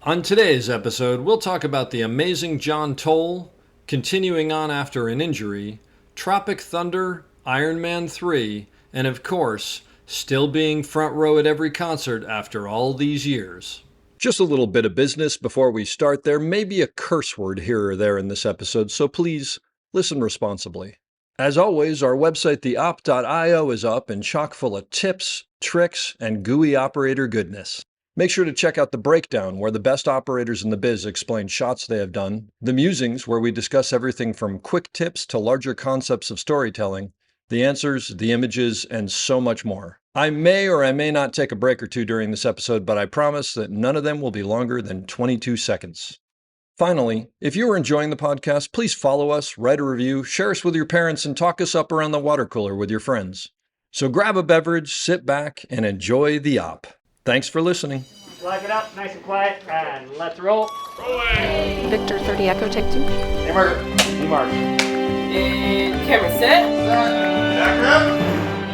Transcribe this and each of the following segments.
On today's episode, we'll talk about the amazing John Toll, continuing on after an injury, Tropic Thunder, Iron Man 3, and of course, still being front row at every concert after all these years. Just a little bit of business before we start. There may be a curse word here or there in this episode, so please listen responsibly. As always, our website, theop.io, is up and chock full of tips, tricks, and gooey operator goodness. Make sure to check out The Breakdown, where the best operators in the biz explain shots they have done, The Musings, where we discuss everything from quick tips to larger concepts of storytelling, the answers, the images, and so much more. I may or I may not take a break or two during this episode, but I promise that none of them will be longer than 22 seconds. Finally, if you are enjoying the podcast, please follow us, write a review, share us with your parents, and talk us up around the water cooler with your friends. So grab a beverage, sit back, and enjoy the op. Thanks for listening. Lock it up, nice and quiet, and let's roll. Rolling. Victor 30 Echo, take 2. Hey, Mark. Mark. And camera set.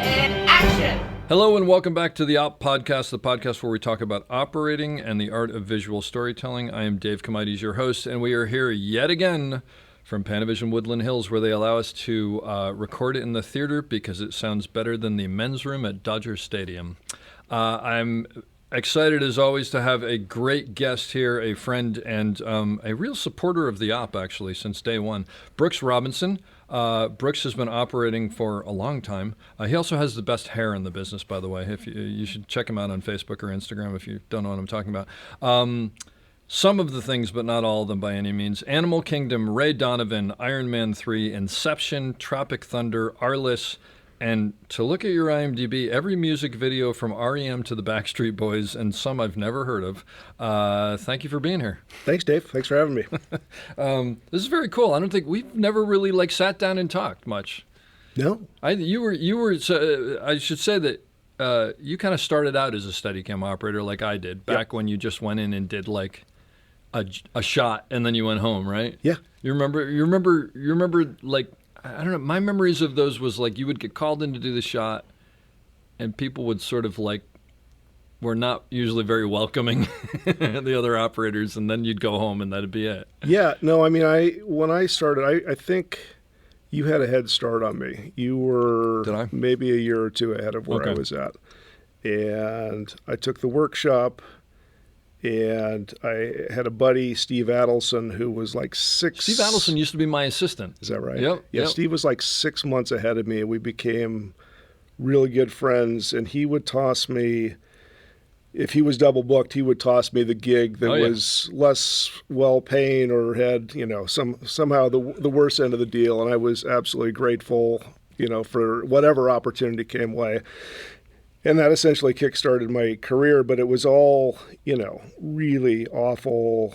And action. Hello and welcome back to the Op Podcast, the podcast where we talk about operating and the art of visual storytelling. I am Dave Comides, your host, and we are here yet again from Panavision Woodland Hills, where they allow us to record it in the theater because it sounds better than the men's room at Dodger Stadium. I'm excited, as always, to have a great guest here, a friend and a real supporter of the Op, actually, since day one, Brooks Robinson. Brooks has been operating for a long time. He also has the best hair in the business, by the way. If you should check him out on Facebook or Instagram if you don't know what I'm talking about. Some of the things, but not all of them by any means. Animal Kingdom, Ray Donovan, Iron Man 3, Inception, Tropic Thunder, Arliss, and to look at your IMDb, every music video from REM to the Backstreet Boys, and some I've never heard of. Thank you for being here. Thanks, Dave. Thanks for having me. This is very cool. I don't think we've never really sat down and talked much. No, You were. I should say that you kind of started out as a Steadicam operator, like I did, back when you just went in and did like a shot, and then you went home, right? Yeah. You remember like. I don't know. My memories of those was like you would get called in to do the shot, and people would sort of like were not usually very welcoming, the other operators, and then you'd go home and that'd be it. Yeah. No, I mean, when I started, I think you had a head start on me. You were maybe a year or two ahead of where I was at. And I took the workshop, and I had a buddy, Steve Adelson, who was like Steve Adelson used to be my assistant. Is that right? Yep. Yeah, Steve was like 6 months ahead of me, and we became really good friends. And he would toss me, if he was double booked, he would toss me the gig that was less well-paying or had, somehow the worst end of the deal. And I was absolutely grateful, for whatever opportunity came way. And that essentially kickstarted my career, but it was all, really awful,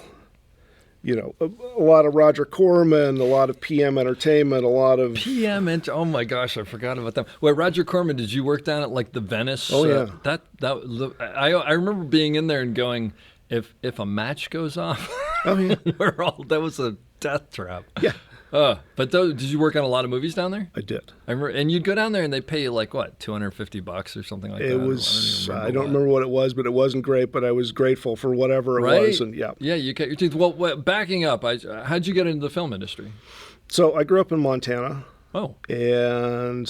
a lot of Roger Corman, a lot of PM Entertainment, a lot of... oh my gosh, I forgot about them. Wait, Roger Corman, did you work down at like the Venice? Oh, yeah. I remember being in there and going, if a match goes off, that was a death trap. Yeah. But did you work on a lot of movies down there? I did. I remember, and you'd go down there and they pay you like what, $250 or something like that. It was. I don't remember what it was, but it wasn't great. But I was grateful for whatever it was, and yeah. Yeah, you cut your teeth. Well, backing up, how'd you get into the film industry? So I grew up in Montana. Oh. And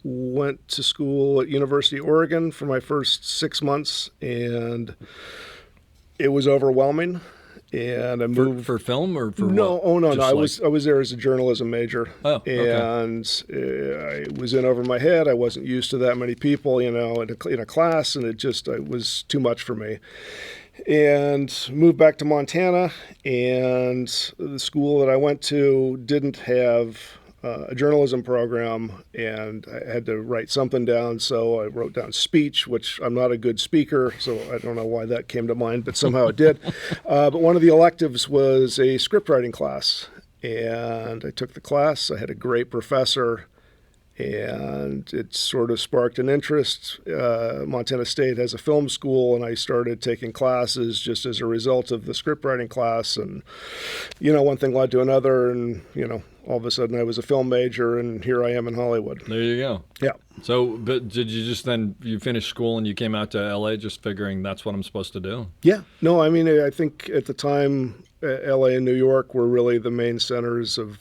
went to school at University of Oregon for my first 6 months, and it was overwhelming. And I moved for film or for no. What? Oh no, Just no. I was there as a journalism major. Oh, okay. And I was in over my head. I wasn't used to that many people, in a class, and it was too much for me. And moved back to Montana, and the school that I went to didn't have a journalism program, and I had to write something down, so I wrote down speech, which I'm not a good speaker, so I don't know why that came to mind, but somehow it did. But one of the electives was a script writing class, and I took the class. I had a great professor, and it sort of sparked an interest. Montana State has a film school, and I started taking classes just as a result of the script writing class. And, one thing led to another, and, all of a sudden I was a film major, and here I am in Hollywood. There you go. Yeah. So, but did you just then, you finished school and you came out to LA just figuring that's what I'm supposed to do? Yeah. No, I mean, I think at the time, LA and New York were really the main centers of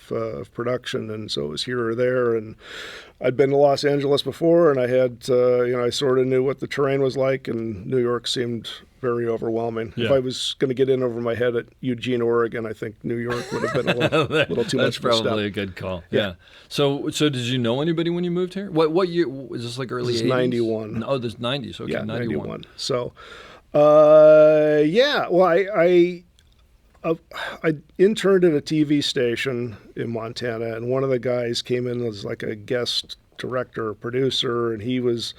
production, and so it was here or there. And I'd been to Los Angeles before, and I had, I sort of knew what the terrain was like, and New York seemed very overwhelming. Yeah. If I was going to get in over my head at Eugene, Oregon, I think New York would have been a little too much That's of a step. probably a good call. Yeah. So did you know anybody when you moved here? What year was this? Like early This 80s? is 91. Oh, this 90s. Okay, Yeah, 91. So, well, I interned at a TV station in Montana, and one of the guys came in as like a guest director, producer, and he was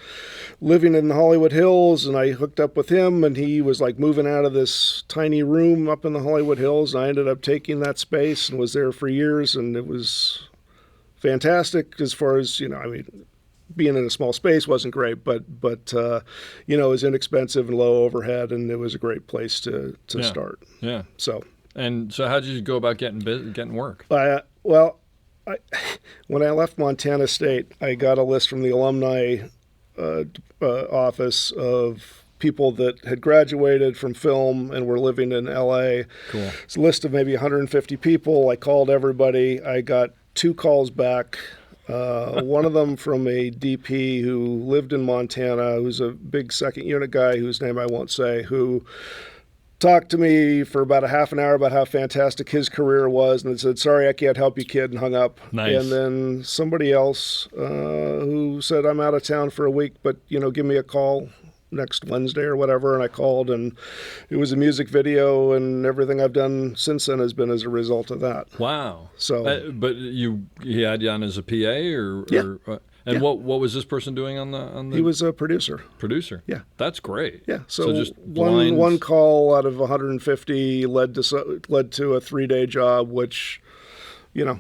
living in the Hollywood Hills, and I hooked up with him, and he was like moving out of this tiny room up in the Hollywood Hills, and I ended up taking that space and was there for years, and it was fantastic as far as, being in a small space wasn't great, but it was inexpensive and low overhead, and it was a great place to start. Yeah. So how did you go about getting work? When I left Montana State, I got a list from the alumni office of people that had graduated from film and were living in LA. Cool. It's a list of maybe 150 people. I called everybody. I got 2 calls back. One of them from a DP who lived in Montana, who's a big second unit guy whose name I won't say, who talked to me for about a half an hour about how fantastic his career was, and said, "Sorry, I can't help you, kid," and hung up. Nice. And then somebody else who said, "I'm out of town for a week, but give me a call next Wednesday or whatever," and I called, and it was a music video, and everything I've done since then has been as a result of that. Wow. So, but he had you on as a PA, or Yeah. And Yeah. what was this person doing on the? He was a producer. Producer. Yeah. That's great. Yeah. So just one call out of 150 led to a 3-day job, which, You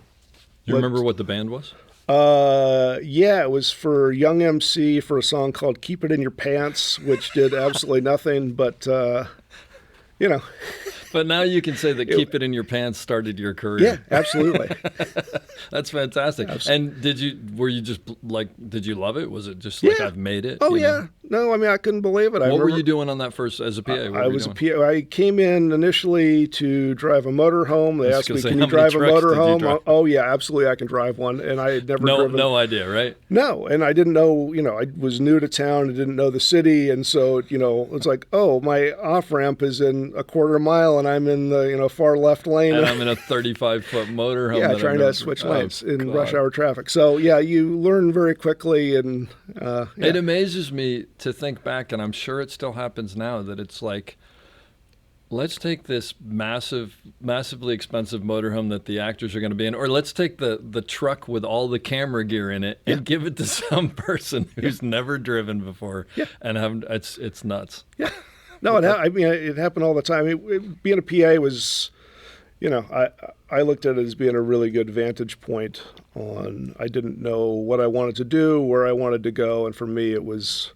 remember what the band was? It was for Young MC for a song called "Keep It in Your Pants," which did absolutely nothing, but But now you can say that "Keep It in Your Pants" started your career. Yeah, absolutely. That's fantastic. And did you love it? Was it just Yeah. like, I've made it? Oh, you know? yeah. No, I mean, I couldn't believe it. What were you doing on that first as a PA? I was a PA. I came in initially to drive a motorhome. They asked me, "Can you how many drive a trucks did you motorhome?" drive? Oh, yeah, absolutely. I can drive one. And I had never driven. No idea, right? No, and I didn't know, I was new to town. I didn't know the city. And so, it's like, oh, my off-ramp is in a quarter mile and I'm in the, far left lane. And I'm in a 35-foot motorhome. Yeah, that trying I've to never- switch oh, lanes in God. rush hour traffic. So, yeah, you learn very quickly. And It amazes me to think back, and I'm sure it still happens now, that it's like, let's take this massively expensive motorhome that the actors are going to be in, or let's take the truck with all the camera gear in it and give it to some person who's never driven before. Yeah. And it's nuts. Yeah. No, it happened all the time. Being a PA was, I looked at it as being a really good vantage point on, I didn't know what I wanted to do, where I wanted to go, and for me it was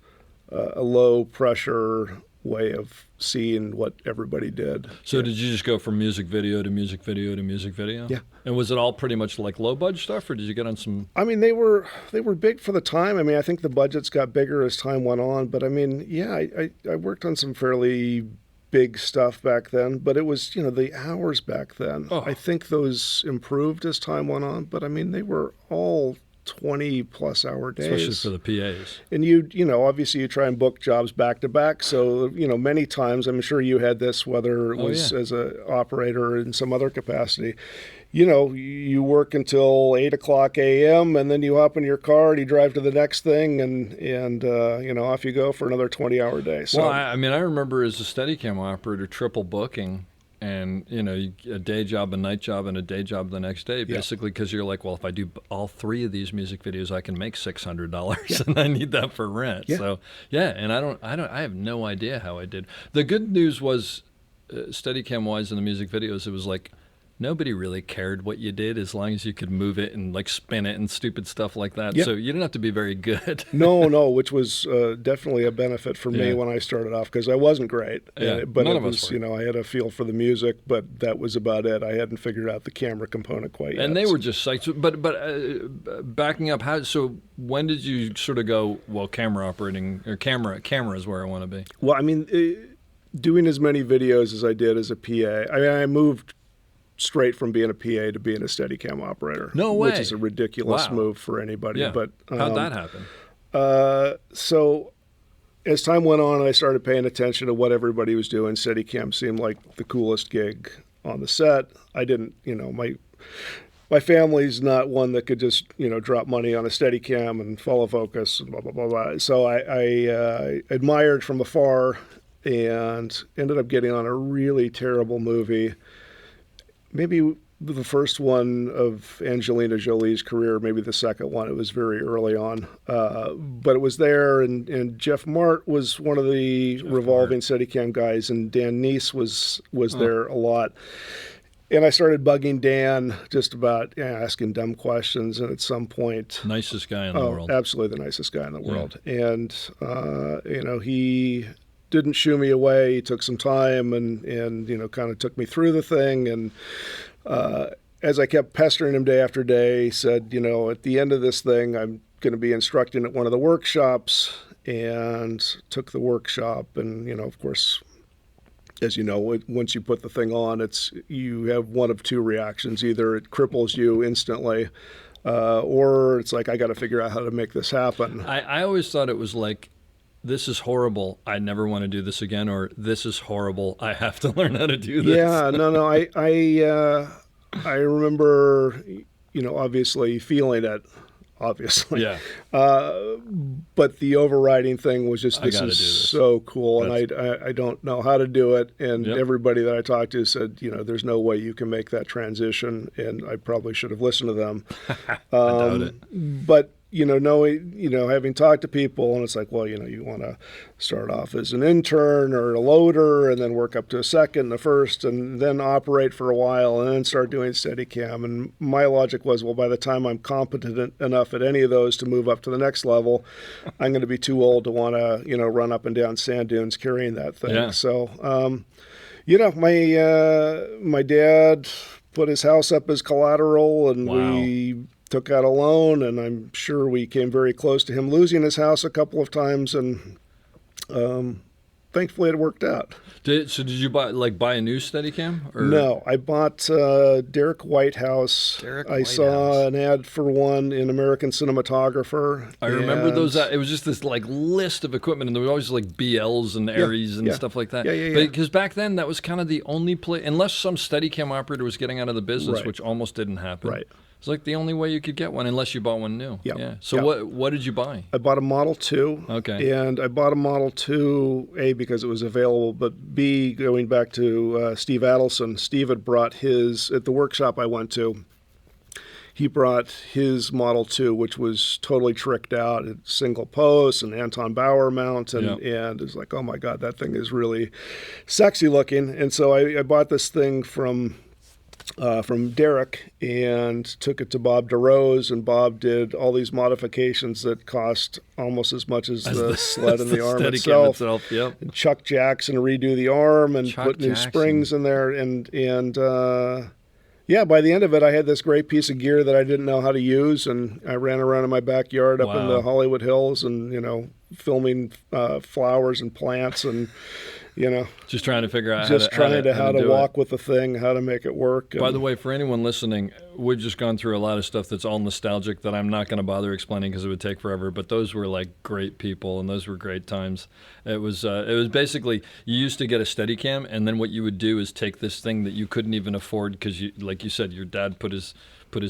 a low pressure way of seeing what everybody did. So did you just go from music video to music video to music video? Yeah. And was it all pretty much like low budget stuff, or did you get on some? I mean, they were big for the time. I mean, I think the budgets got bigger as time went on, but I mean, yeah, I worked on some fairly big stuff back then, but it was, the hours back then. Oh. I think those improved as time went on, but I mean, they were all 20-plus hour days. Especially for the PAs. And obviously you try and book jobs back to back. So, many times, I'm sure you had this, whether it was as an operator or in some other capacity, you work until 8:00 a.m. and then you hop in your car and you drive to the next thing and off you go for another 20-hour day. So, Well, I remember as a Steadicam operator triple booking. And, a day job, a night job, and a day job the next day, basically, because you're like, well, if I do all 3 of these music videos, I can make $600, and I need that for rent. Yeah. So, yeah, and I have no idea how I did. The good news was, Steadicam-wise in the music videos, it was like, nobody really cared what you did as long as you could move it and like spin it and stupid stuff like that. Yeah. So you didn't have to be very good. No, which was definitely a benefit for me Yeah. when I started off, because I wasn't great. Yeah, But none it of us was, were. I had a feel for the music, but that was about it. I hadn't figured out the camera component quite yet. And they were just psyched. But backing up, so when did you sort of go, well, camera operating or camera is where I want to be? Well, I mean, doing as many videos as I did as a PA, I moved straight from being a PA to being a Steadicam operator. No way. Which is a ridiculous Wow. move for anybody. Yeah. But How'd that happen? So as time went on, I started paying attention to what everybody was doing. Steadicam seemed like the coolest gig on the set. I didn't, my family's not one that could just, drop money on a Steadicam and follow focus and blah, blah, blah, blah. So I admired from afar and ended up getting on a really terrible movie. Maybe the first one of Angelina Jolie's career, maybe the second one. It was very early on. But it was there, and Jeff Mart was one of the revolving Steadicam guys, and Dan Neese was there a lot. And I started bugging Dan just about asking dumb questions, and at some point... Nicest guy in the world. Absolutely the nicest guy in the world. And, he didn't shoo me away. He took some time and kind of took me through the thing. And as I kept pestering him day after day, he said, at the end of this thing, I'm going to be instructing at one of the workshops, and took the workshop. And, of course, as you know, once you put the thing on, you have one of two reactions. Either it cripples you instantly, or it's like, I got to figure out how to make this happen. I always thought it was like, this is horrible, I never want to do this again, or this is horrible, I have to learn how to do this. Yeah, no, I remember, obviously feeling it, obviously. Yeah. But the overriding thing was just, I gotta do this. so cool, and I don't know how to do it. And Yep. everybody that I talked to said, there's no way you can make that transition, and I probably should have listened to them. I doubt it. But having talked to people, and it's like, well, you want to start off as an intern or a loader, and then work up to a second, a first, and then operate for a while, and then start doing Steadicam. And my logic was, well, by the time I'm competent enough at any of those to move up to the next level, I'm going to be too old to want to, run up and down sand dunes carrying that thing. Yeah. So, my dad put his house up as collateral, and Wow. we took out a loan, and I'm sure we came very close to him losing his house a couple of times, and thankfully it worked out. Did you buy a new Steadicam? Or? No, I bought Derek Whitehouse. I saw an ad for one in American Cinematographer. I remember those. It was just this like list of equipment, and there was always like BLs and Aries and stuff like that. Yeah. Because back then, that was kind of the only place, unless some Steadicam operator was getting out of the business, Right. which almost didn't happen. Right. It's like the only way you could get one, unless you bought one new. Yep. Yeah. So Yep. what did you buy? I bought a Model 2. Okay. And I bought a Model 2, A, because it was available, but B, going back to Steve Adelson. Steve had brought his, at the workshop I went to, he brought his Model 2, which was totally tricked out. It's single post and Anton Bauer mount, and it's like, oh my God, that thing is really sexy looking. And so I bought this thing from Derek and took it to Bob DeRose, and Bob did all these modifications that cost almost as much as the sled and the arm Steadicam itself. Yep. And Chuck Jackson redo the arm and Chuck put new Jackson. springs in there, and by the end of it, I had this great piece of gear that I didn't know how to use, and I ran around in my backyard up in Wow. the Hollywood Hills, and filming flowers and plants, and Just trying to figure out how to do walk it. with the thing, how to make it work. By and- the way, for anyone listening, we've just gone through a lot of stuff that's all nostalgic that I'm not going to bother explaining because it would take forever. But those were like great people, and those were great times. It was basically, you used to get a Steadicam, and then what you would do is take this thing that you couldn't even afford because, like you said, your dad put his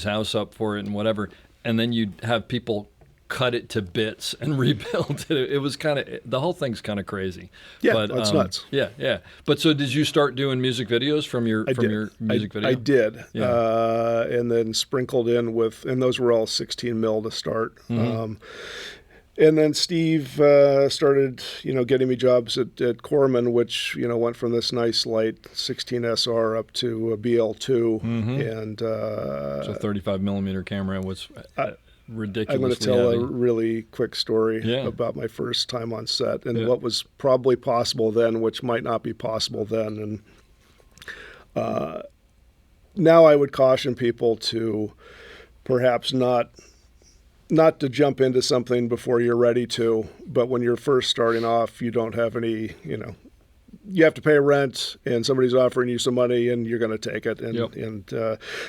house up for it and whatever, and then you'd have people cut it to bits and rebuild it. It was kind of, the whole thing's kind of crazy. Yeah, but, that's nuts. Yeah. But so did you start doing music videos from your music video? I did. Yeah. And then sprinkled in with, and those were all 16 mil to start. Mm-hmm. And then Steve started, getting me jobs at Corman, which, went from this nice light 16 SR up to a BL2. And so 35 millimeter camera was ridiculously I'm going to tell heavy. a really quick story about my first time on set and what was probably possible then, which might not be possible then. And now I would caution people to perhaps not to jump into something before you're ready to, but when you're first starting off, you don't have any, you have to pay rent and somebody's offering you some money and you're going to take it. And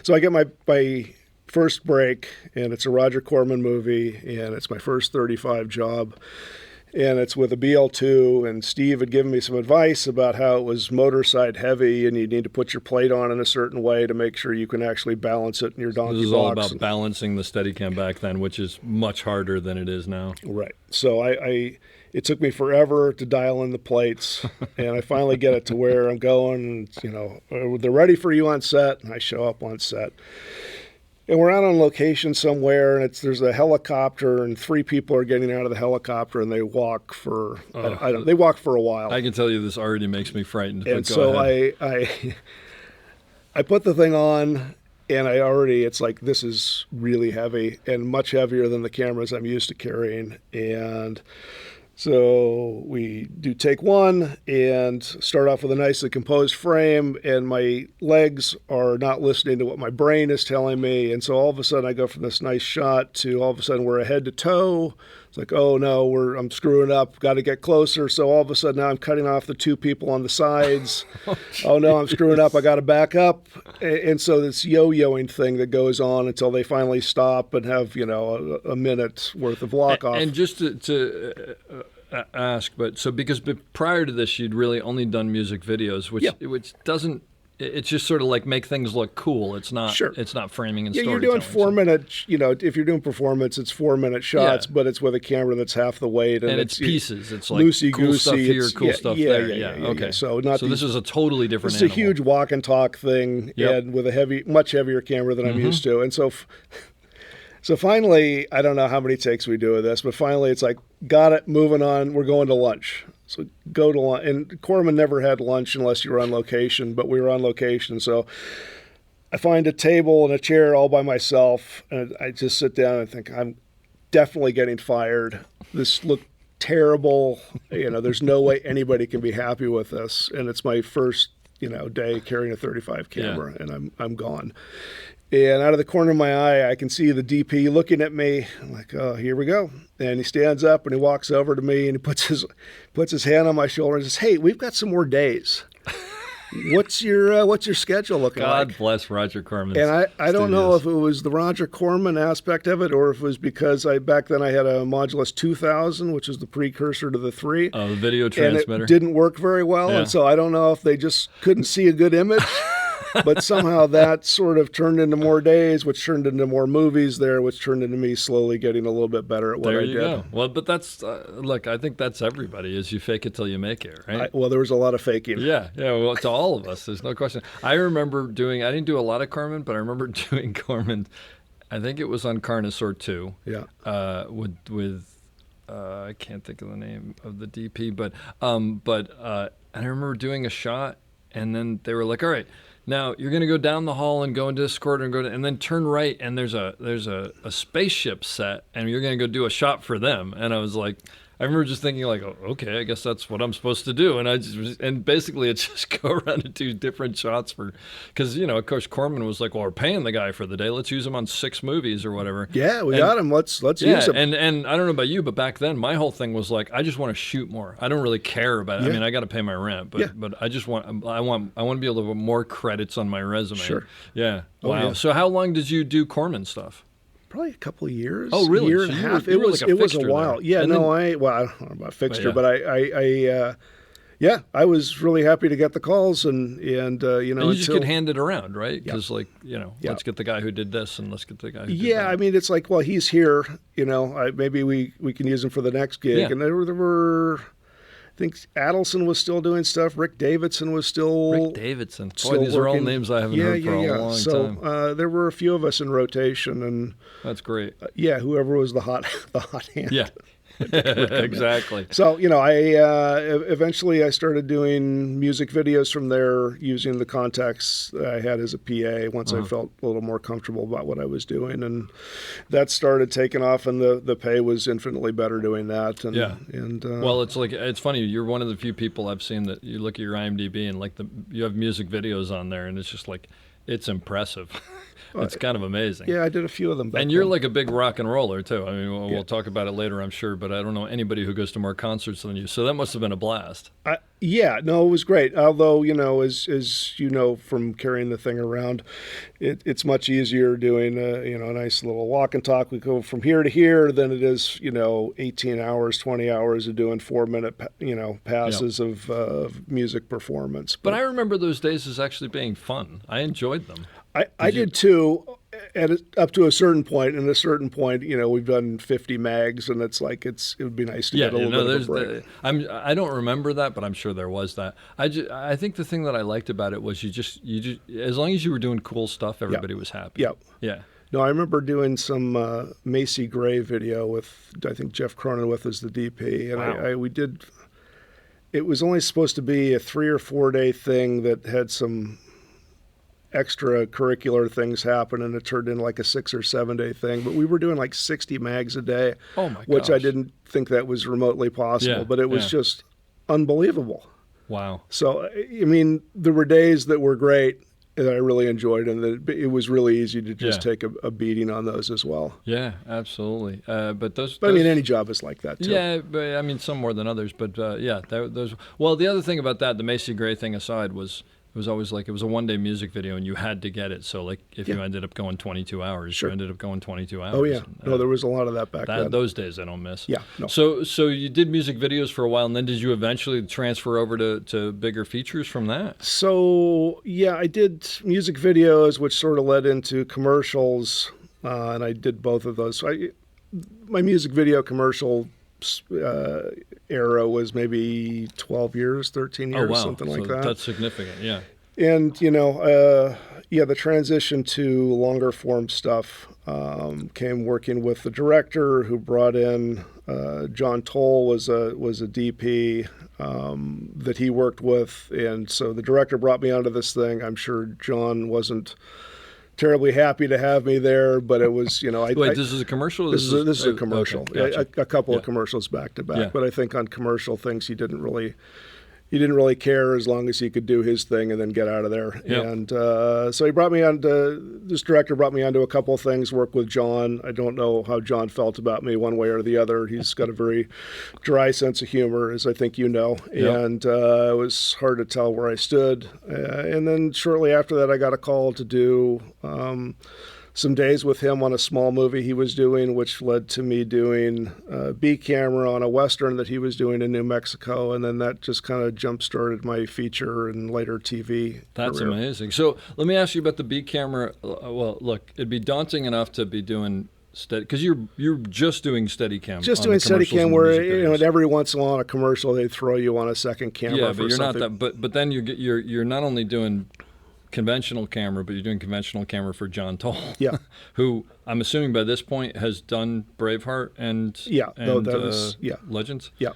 so I get my first break, and it's a Roger Corman movie, and it's my first 35 job. And it's with a BL2, and Steve had given me some advice about how it was motor side heavy, and you need to put your plate on in a certain way to make sure you can actually balance it in your donkey box. This is all about balancing the Steadicam back then, which is much harder than it is now. Right. So it took me forever to dial in the plates, and I finally get it to where I'm going. They're ready for you on set, and I show up on set. And we're out on location somewhere, and there's a helicopter, and 3 people are getting out of the helicopter, and they walk for they walk for a while. I can tell you this already makes me frightened. And so I put the thing on, and it's like, this is really heavy and much heavier than the cameras I'm used to carrying. And so we do take 1 and start off with a nicely composed frame, and my legs are not listening to what my brain is telling me. And so all of a sudden I go from this nice shot to all of a sudden we're head to toe. It's like, oh no, I'm screwing up, got to get closer. So all of a sudden now I'm cutting off the 2 people on the sides. Oh no, I'm screwing up, I got to back up. And so this yo-yoing thing that goes on until they finally stop and have, a minute worth of lock off. And just to ask, because prior to this you'd really only done music videos, which doesn't. It's just sort of like make things look cool. It's not. Sure. It's not framing and storytelling. storytelling. You're doing 4-minute. If you're doing performance, it's 4-minute shots, but it's with a camera that's half the weight, and it's pieces. It's like loosey cool goosey. Stuff here, cool stuff there. Yeah. Okay. So this is a totally different. It's a huge walk and talk thing, and with a much heavier camera than I'm used to, and so. So finally, I don't know how many takes we do of this, but finally it's like, got it, moving on, we're going to lunch. So go to lunch. And Corman never had lunch unless you were on location, but we were on location. So I find a table and a chair all by myself, and I just sit down and think, I'm definitely getting fired. This looked terrible. There's no way anybody can be happy with this. And it's my first, day carrying a 35 camera, and I'm gone. And out of the corner of my eye, I can see the DP looking at me. I'm like, oh, here we go. And he stands up and he walks over to me and he puts his hand on my shoulder and says, hey, we've got some more days. What's your schedule looking like? God bless Roger Corman. And I don't know if it was the Roger Corman aspect of it or if it was because back then I had a Modulus 2000, which is the precursor to the 3. Oh, the video transmitter. And it didn't work very well. Yeah. And so I don't know if they just couldn't see a good image. But somehow that sort of turned into more days, which turned into more movies there, which turned into me slowly getting a little bit better at what I did. There you go. Well, but that's, look, I think that's everybody, is you fake it till you make it, right? Well, there was a lot of faking. Yeah, well, to all of us, there's no question. I remember I didn't do a lot of Corman, but I remember doing Corman, I think it was on Carnosaur 2. Yeah. With I can't think of the name of the DP, but I remember doing a shot, and then they were like, all right, now you're going to go down the hall and go into this corridor and then turn right, and there's a spaceship set, and you're going to go do a shot for them. And I was like, I remember just thinking like, oh, okay, I guess that's what I'm supposed to do. And basically it's just go around and do different shots because, of course, Corman was like, well, we're paying the guy for the day. Let's use him on 6 movies or whatever. Yeah, we got him. Let's use him. And I don't know about you, but back then my whole thing was like, I just want to shoot more. I don't really care about it. Yeah. I mean, I got to pay my rent, but I just want to be able to put more credits on my resume. Sure. Yeah. Oh, wow. yeah. So how long did you do Corman stuff? Probably a couple of years. Oh, really? Year and a half. It was a while. There. Yeah, and no, I don't know about fixture, but I was really happy to get the calls and you just could hand it around, right? Because let's get the guy who did this and let's get the guy who did that. Yeah, I mean, it's like, well, he's here, maybe we can use him for the next gig. Yeah. And there were I think Adelson was still doing stuff. Rick Davidson was still Boy, these are all names I haven't heard for a long time. So there were a few of us in rotation, and that's great. Whoever was the hot hand. Yeah. Exactly. So, I eventually I started doing music videos from there using the contacts that I had as a PA once I felt a little more comfortable about what I was doing. And that started taking off, and the pay was infinitely better doing that. And, Yeah. And Well, it's funny. You're one of the few people I've seen that you look at your IMDb and like you have music videos on there, and it's just like, it's impressive. It's kind of amazing. yeah, I did a few of them back And you're then. like a big rock and roller too. I mean, we'll talk about it later, I'm sure, but I don't know anybody who goes to more concerts than you. So that must have been a blast. Yeah, no, it was great. Although, as you know from carrying the thing around, it's much easier doing a nice little walk and talk. We go from here to here than it is 18 hours, 20 hours of doing 4-minute passes of music performance. But I remember those days as actually being fun. I enjoyed them. I did too, up to a certain point. And at a certain point, we've done 50 mags, and it's like it would be nice to get a little bit of a break. I don't remember that, but I'm sure there was that. I think the thing that I liked about it was you just as long as you were doing cool stuff, everybody was happy. Yep. Yeah. No, I remember doing some Macy Gray video with, I think, Jeff Cronenweth as the DP, and Wow. we did. It was only supposed to be a 3 or 4 day thing that had some extracurricular things happen, and it turned into like a 6 or 7 day thing. But we were doing like 60 mags a day, Oh my which I gosh. didn't think that was remotely possible. Yeah, but it was yeah. just unbelievable. Wow. So, I mean, there were days that were great that I really enjoyed, and it was really easy to just Yeah. take a beating on those as well. Yeah, absolutely. But those. But I mean, any job is like that too. Yeah, but I mean, some more than others. But yeah, those. Well, the other thing about that, the Macy Gray thing aside, was it was always like it was a 1 day music video, and you had to get it. So like, if you ended up going 22 hours, Sure. you ended up going 22 hours. Oh yeah. And, No, there was a lot of that back then. those days I don't miss. Yeah, no. So you did music videos for a while, and then did you eventually transfer over to bigger features from that? So yeah, I did music videos, which sort of led into commercials, and I did both of those. My music video commercial era was maybe 12 years, 13 years, Oh wow, something like So that. That's significant. Yeah. And the transition to longer form stuff came working with the director who brought in John Toll was a DP that he worked with, and so the director brought me onto this thing. I'm sure John wasn't terribly happy to have me there, but it was Wait, this is a commercial. Or this is a commercial. Okay, gotcha. A couple of Yeah. commercials back to back. Yeah. But I think on commercial things he didn't really care as long as he could do his thing and then get out of there. Yep. And so this director brought me onto a couple of things, work with John. I don't know how John felt about me one way or the other. He's got a very dry sense of humor, as I think you know. Yep. And it was hard to tell where I stood. And then shortly after that, I got a call to do some days with him on a small movie he was doing, which led to me doing B camera on a Western that he was doing in New Mexico. And then that just kind of jump-started my feature and later TV That's career. amazing. So let me ask you about the B camera. Well, look, it'd be daunting enough to be doing steady, because you're just doing Steadicam. Just on doing the commercials Steadicam and where, music videos. and every once in a while on a commercial, they throw you on a second camera Yeah, for but you're something. not that. But then you're not only doing conventional camera, but you're doing conventional camera for John Toll. Yeah. Who I'm assuming by this point has done Braveheart and Yeah, and, no, that was- yeah. Legends. Yeah.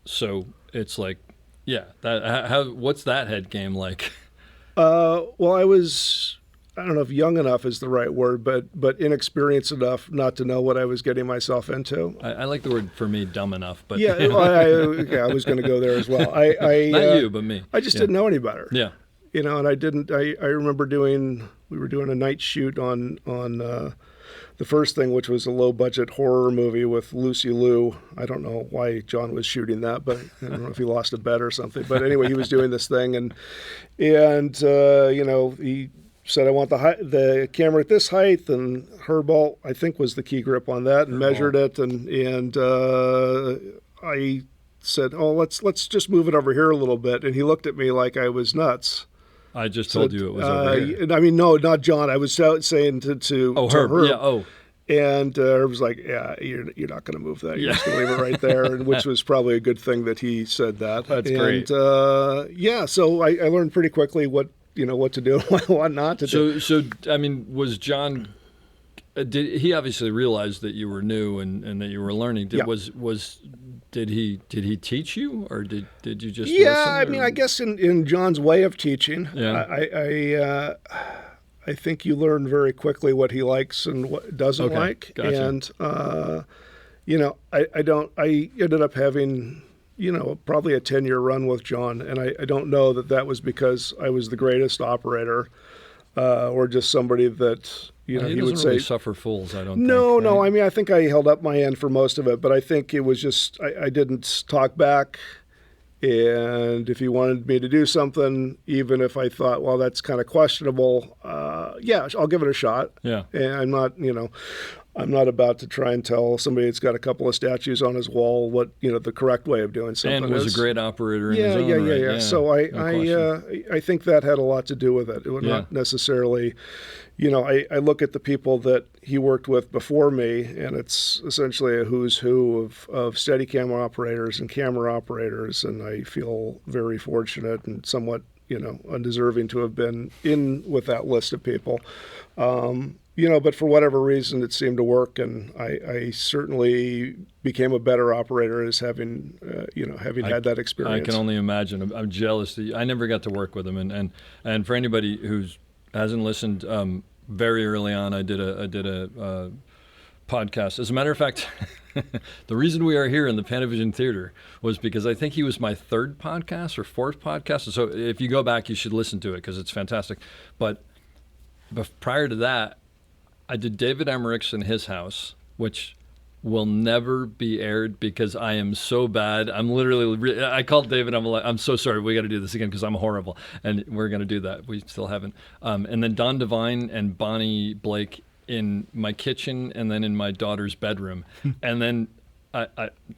So it's like, yeah, what's that head game like? Well, I don't know if young enough is the right word, but inexperienced enough not to know what I was getting myself into. I like the word, for me, dumb enough, but Yeah, I was going to go there as well. not you, but me. I just Yeah. didn't know any better. Yeah. And I remember we were doing a night shoot on the first thing, which was a low budget horror movie with Lucy Liu. I don't know why John was shooting that, but I don't know if he lost a bet or something. But anyway, he was doing this thing, and he said, I want the camera at this height, and Herbolt, I think, was the key grip on that, and measured it, and I said, oh, let's just move it over here a little bit, and he looked at me like I was nuts. I just told you it was over here. I mean, no, not John. I was saying to Herb. Herb. Yeah. Oh. And Herb was like, yeah, you're not going to move that. You're just going to leave it right there, and which was probably a good thing that he said that. That's great. great. So I learned pretty quickly what to do and what not to do. So I mean, was John did he obviously realized that you were new and that you were learning? Yeah. Did he teach you, or did you just Yeah, listen, I or- mean, I guess in John's way of teaching, Yeah. I think you learn very quickly what he likes and what doesn't Okay, like, gotcha. and I ended up having probably a 10-year run with John, and I don't know that was because I was the greatest operator, or just somebody that he he doesn't would really say. suffer fools. I don't. No, think, no. right? I mean, I think I held up my end for most of it, but I think it was just I didn't talk back. And if he wanted me to do something, even if I thought, well, that's kind of questionable, yeah, I'll give it a shot. Yeah. And I'm not about to try and tell somebody that's got a couple of statues on his wall what the correct way of doing something And was is. a great operator in Yeah, his own yeah, right. yeah. So No question. I think that had a lot to do with it. It was not necessarily, I look at the people that he worked with before me, and it's essentially a who's who of Steadicam operators and camera operators, and I feel very fortunate and somewhat, undeserving to have been in with that list of people. But for whatever reason, it seemed to work, and I certainly became a better operator as having had that experience. I can only imagine. I'm jealous that I never got to work with him, and for anybody who hasn't listened, very early on, I did a podcast. As a matter of fact, the reason we are here in the Panavision Theater was because I think he was my third podcast or fourth podcast. So if you go back, you should listen to it because it's fantastic. But prior to that, I did David Emmerich's in his house, which will never be aired because I am so bad. I'm literally, I called David, I'm like, I'm so sorry, we got to do this again because I'm horrible. And we're going to do that. We still haven't. And then Don Devine and Bonnie Blake in my kitchen and then in my daughter's bedroom. And then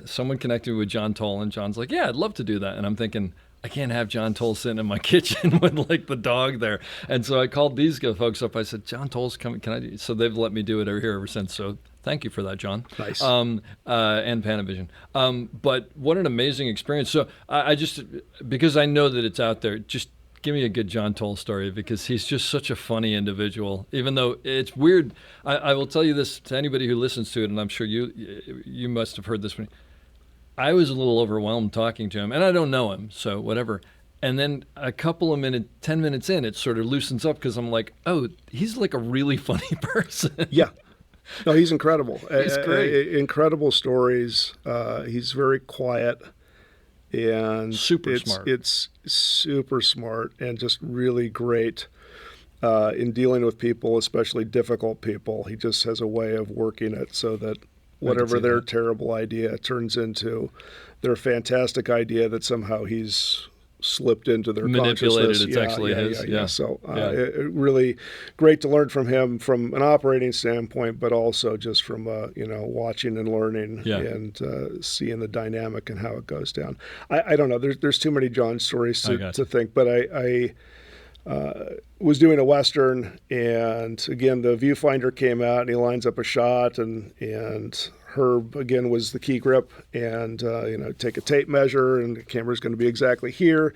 someone connected me with John Toll, and John's like, yeah, I'd love to do that. And I'm thinking, I can't have John Toll sitting in my kitchen with like the dog there. And so I called these folks up. I said, John Toll's coming. Can I do? So they've let me do it here ever since. So thank you for that, John. Nice. And Panavision. But what an amazing experience. So I just, because I know that it's out there, just give me a good John Toll story because he's just such a funny individual, even though it's weird. I will tell you this to anybody who listens to it, and I'm sure you must have heard this one. I was a little overwhelmed talking to him, and I don't know him, so whatever. And then a couple of 10 minutes in, it sort of loosens up because I'm like, oh, he's like a really funny person. Yeah. No, he's incredible. He's great. Incredible stories. He's very quiet and Super smart. It's super smart and just really great in dealing with people, especially difficult people. He just has a way of working it so that whatever their terrible idea turns into their fantastic idea that somehow he's slipped into their manipulated. consciousness. It's actually his. Yeah. So it really great to learn from him from an operating standpoint, but also just from watching and learning and seeing the dynamic and how it goes down. I don't know. There's too many John stories to think, but I was doing a Western, and again, the viewfinder came out, and he lines up a shot, and Herb, again, was the key grip, and, take a tape measure, and the camera's going to be exactly here.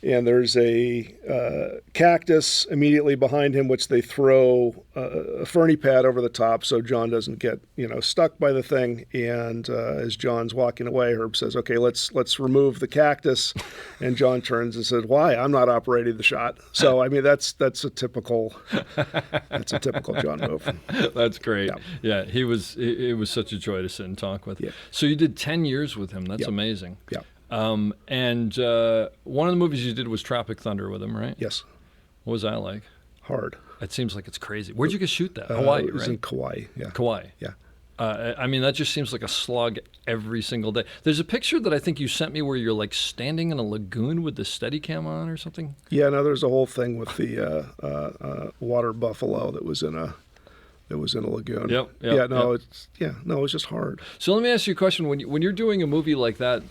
And there's a cactus immediately behind him, which they throw a ferny pad over the top so John doesn't get, stuck by the thing. And as John's walking away, Herb says, okay, let's remove the cactus. And John turns and says, why? I'm not operating the shot. So, I mean, that's a typical John move. That's great. Yeah, it was such a joy to sit and talk with. Yeah. So you did 10 years with him. That's amazing. Yeah. And one of the movies you did was Tropic Thunder with him, right? Yes. What was that like? Hard. It seems like it's crazy. Where'd you get shoot that? Hawaii, It was right? in Kauai. Yeah. Kauai. Yeah. I mean, that just seems like a slog every single day. There's a picture that I think you sent me where you're like standing in a lagoon with the Steadicam on or something. Yeah, no, there's a whole thing with the water buffalo that was in a lagoon. Yep. Yeah, no, it was just hard. So let me ask you a question. When you're doing a movie like that,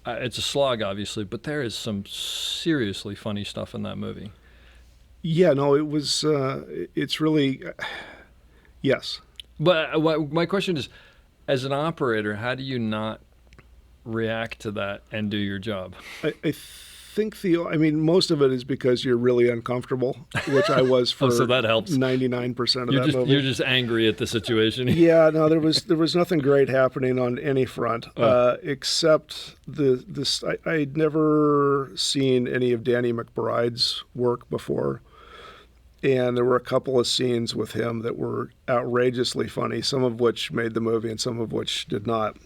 it's a slog, obviously, but there is some seriously funny stuff in that movie. Yeah, no, it was. It's really, yes. But my question is, as an operator, how do you not react to that and do your job? I think most of it is because you're really uncomfortable, which I was for so that helps. 99% of that movie. You're just angry at the situation. Yeah, no, there was nothing great happening on any front, except this. I'd never seen any of Danny McBride's work before, and there were a couple of scenes with him that were outrageously funny, some of which made the movie and some of which did not.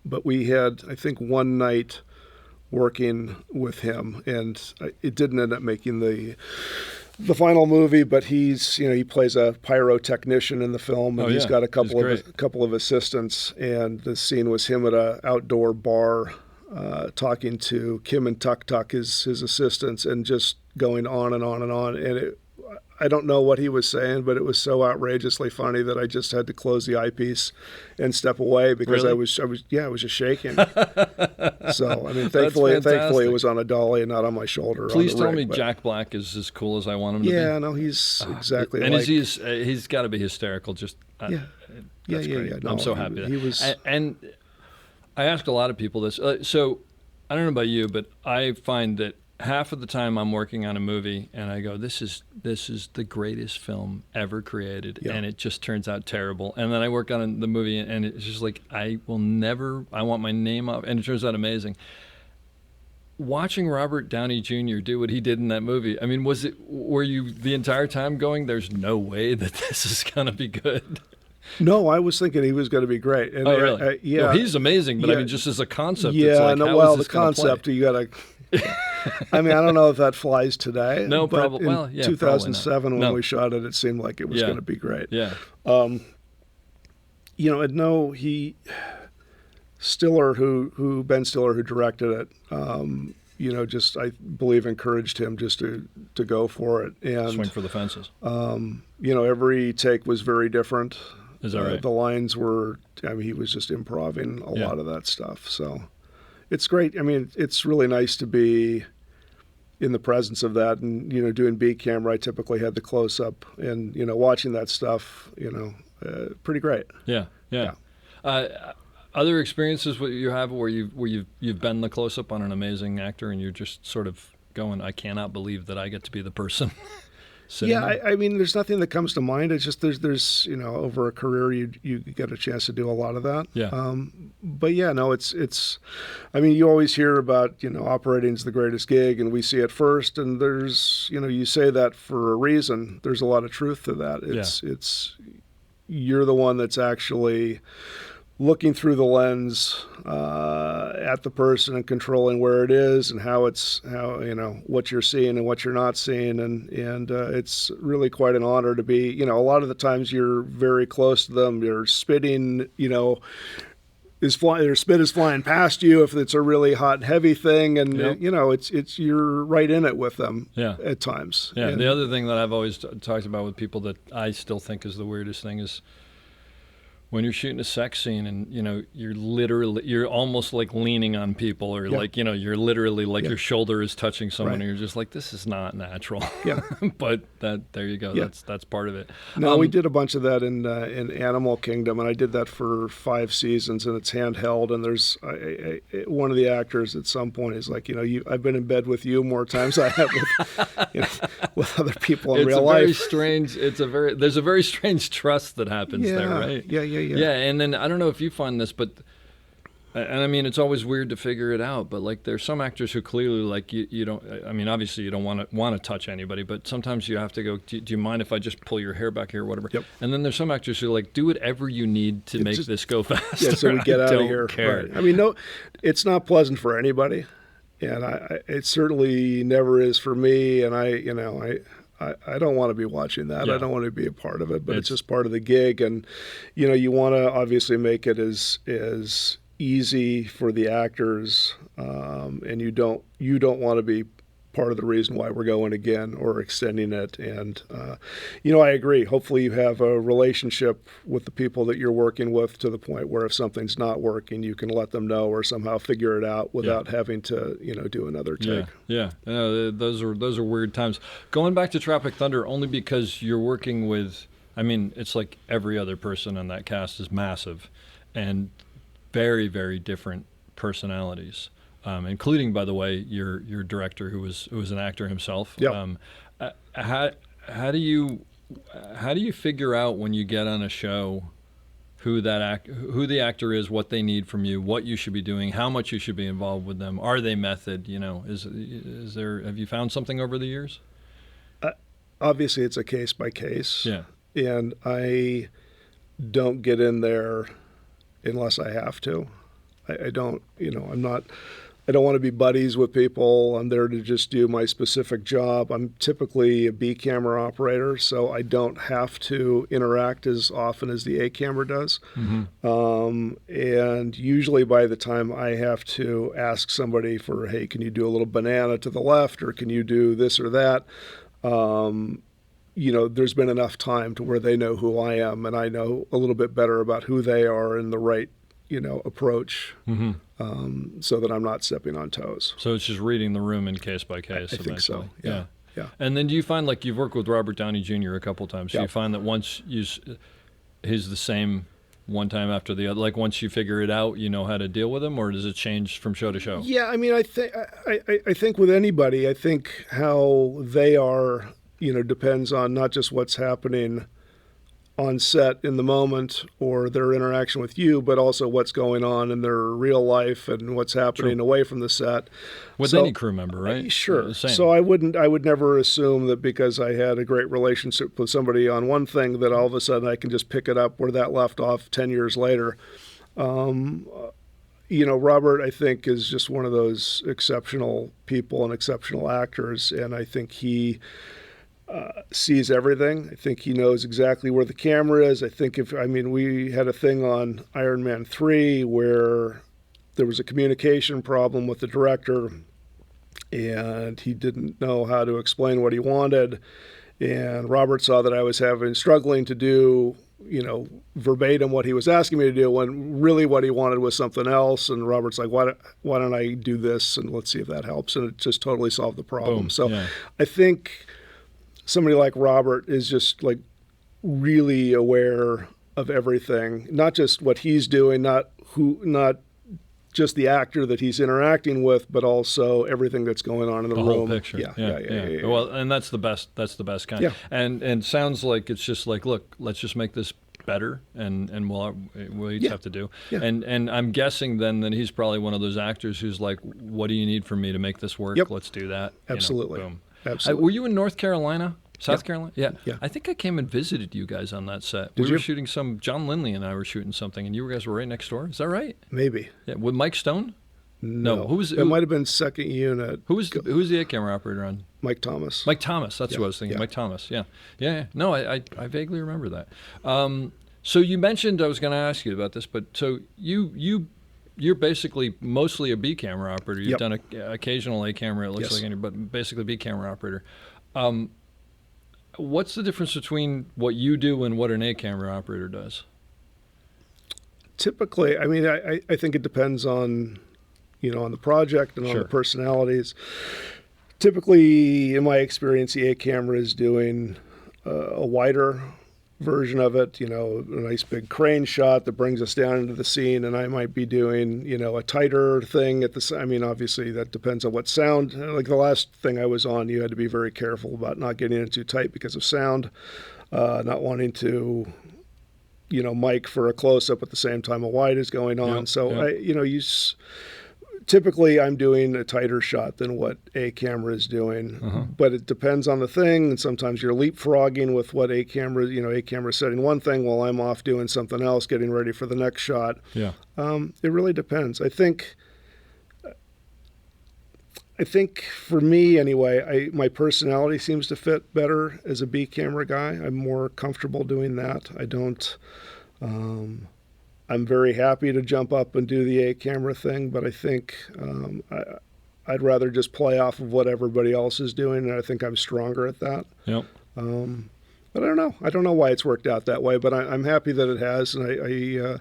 But we had, I think, one night working with him, and it didn't end up making the final movie. But he plays a pyrotechnician in the film, and he's got a couple of assistants. And the scene was him at a outdoor bar talking to Kim and Tuk Tuk, his assistants, and just going on and on and on. And I don't know what he was saying, but it was so outrageously funny that I just had to close the eyepiece and step away because I was just shaking. So I mean, thankfully it was on a dolly and not on my shoulder. Please tell me Jack Black is as cool as I want him to be. Yeah, no, he's exactly. And he's got to be hysterical. Just yeah. No, I'm so happy. He was. And I ask a lot of people this. So I don't know about you, but I find that half of the time I'm working on a movie and I go, this is the greatest film ever created, and it just turns out terrible. And then I work on the movie and it's just like, I want my name up, and it turns out amazing. Watching Robert Downey Jr. do what he did in that movie, I mean, were you the entire time going, there's no way that this is going to be good? No, I was thinking he was going to be great. And really? Yeah. Well, he's amazing, but I mean, just as a concept, yeah, it's like, no, how well, is this the concept, play? you got to. I mean, I don't know if that flies today. No, but probably. Well, in 2007, when we shot it, it seemed like it was going to be great. Yeah. Stiller, who Ben Stiller, who directed it, just I believe encouraged him just to go for it and swing for the fences. Every take was very different. Is that right? The lines were. I mean, he was just improvising a lot of that stuff. So. It's great. I mean, it's really nice to be in the presence of that. And, doing B camera, I typically had the close up and, watching that stuff, pretty great. Yeah. Other experiences you have where you've been the close up on an amazing actor and you're just sort of going, I cannot believe that I get to be the person. I mean, there's nothing that comes to mind. It's just there's over a career you get a chance to do a lot of that. Yeah. But yeah, no, it's. I mean, you always hear about operating's the greatest gig, and we see it first. And there's you say that for a reason. There's a lot of truth to that. It's you're the one that's actually looking through the lens at the person and controlling where it is and how what you're seeing and what you're not seeing, and it's really quite an honor to be. A lot of the times you're very close to them. You're spitting. Their spit is flying past you if it's a really hot and heavy thing, and it's you're right in it with them. At times. Yeah. And the other thing that I've always talked about with people that I still think is the weirdest thing is when you're shooting a sex scene and you're almost like leaning on people, or like you're literally like your shoulder is touching someone, and you're just like, this is not natural. But there you go. That's part of it. No, we did a bunch of that in Animal Kingdom, and I did that for 5 seasons, and it's handheld. And there's one of the actors at some point is like, I've been in bed with you more times than I have with other people in real life. There's a very strange trust that happens there, right? Yeah, and then I don't know if you find this, but and I mean, it's always weird to figure it out, but like there's some actors who clearly like you don't. I mean, obviously you don't want to touch anybody, but sometimes you have to go. Do you mind if I just pull your hair back here, or whatever? Yep. And then there's some actors who are like, do whatever you need to make this go faster. Yeah, so we get out of here. Care. Right. I mean, no, it's not pleasant for anybody, and it certainly never is for me. And I don't want to be watching that. I don't want to be a part of it, but it's just part of the gig. And, you want to obviously make it as easy for the actors, and you don't want to be part of the reason why we're going again or extending it. And, I agree. Hopefully you have a relationship with the people that you're working with to the point where if something's not working, you can let them know or somehow figure it out without having to, do another take. Yeah. Those are weird times. Going back to Tropic Thunder, only because you're working with, I mean, it's like every other person on that cast is massive and very, very different personalities. including, by the way, your director who was an actor himself. Yeah. How do you figure out when you get on a show who the actor is, what they need from you, what you should be doing, how much you should be involved with them? Are they method? Is there? Have you found something over the years? Obviously, it's a case by case. Yeah. And I don't get in there unless I have to. I don't, I don't want to be buddies with people. I'm there to just do my specific job. I'm typically a B camera operator, so I don't have to interact as often as the A camera does. Mm-hmm. And usually by the time I have to ask somebody for, hey, can you do a little banana to the left, or can you do this or that? There's been enough time to where they know who I am, and I know a little bit better about who they are and the right, approach, so that I'm not stepping on toes. So it's just reading the room in case by case. I think so. Yeah. And then do you find, like, you've worked with Robert Downey Jr. a couple times, do you find that once he's the same one time after the other, like once you figure it out, you know how to deal with him, or does it change from show to show? Yeah, I mean, I think with anybody, I think how they are, depends on not just what's happening on set in the moment or their interaction with you, but also what's going on in their real life and what's happening away from the set. With any crew member, right? Sure. So I would never assume that because I had a great relationship with somebody on one thing that all of a sudden I can just pick it up where that left off 10 years later. Robert, I think, is just one of those exceptional people and exceptional actors, and I think he sees everything. I think he knows exactly where the camera is. I think we had a thing on Iron Man 3 where there was a communication problem with the director, and he didn't know how to explain what he wanted. And Robert saw that I was struggling to do, verbatim what he was asking me to do, when really what he wanted was something else. And Robert's like, why don't I do this, and let's see if that helps. And it just totally solved the problem. Boom. So yeah. I think somebody like Robert is just like really aware of everything, not just what he's doing, not just the actor that he's interacting with, but also everything that's going on in the room. Whole picture. Yeah. Well, and that's the best kind. Yeah. And sounds like it's just like, look, let's just make this better, and we'll each have to do. Yeah. And I'm guessing then that he's probably one of those actors who's like, what do you need from me to make this work? Yep. Let's do that. Absolutely. Boom. Absolutely. Were you in North Carolina? South Carolina? Yeah. Yeah. I think I came and visited you guys on that set. Did we you? were shooting John Lindley and I were shooting something, and you guys were right next door. Is that right? Maybe. Yeah. With Mike Stone? No. Who It might have been second unit. Who was the A camera operator on? Mike Thomas. Mike Thomas. That's who I was thinking. Yeah. Mike Thomas. Yeah. No, I vaguely remember that. So you mentioned, I was going to ask you about this, but so you're basically mostly a B camera operator. You've done an occasional A camera, it looks like, but basically B camera operator. What's the difference between what you do and what an A camera operator does? Typically, I mean, I think it depends on, on the project and on the personalities. Typically, in my experience, the A camera is doing a wider version of it, a nice big crane shot that brings us down into the scene, and I might be doing, a tighter thing obviously that depends on what sound. Like the last thing I was on, you had to be very careful about not getting it too tight because of sound, not wanting to, mic for a close-up at the same time a wide is going on. Typically, I'm doing a tighter shot than what A camera is doing, but it depends on the thing. And sometimes you're leapfrogging with what A camera, A camera setting one thing while I'm off doing something else, getting ready for the next shot. Yeah. It really depends. I think for me anyway, my personality seems to fit better as a B camera guy. I'm more comfortable doing that. I don't. I'm very happy to jump up and do the A camera thing, but I think I'd rather just play off of what everybody else is doing, and I think I'm stronger at that. Yep. But I don't know. I don't know why it's worked out that way, but I'm happy that it has, and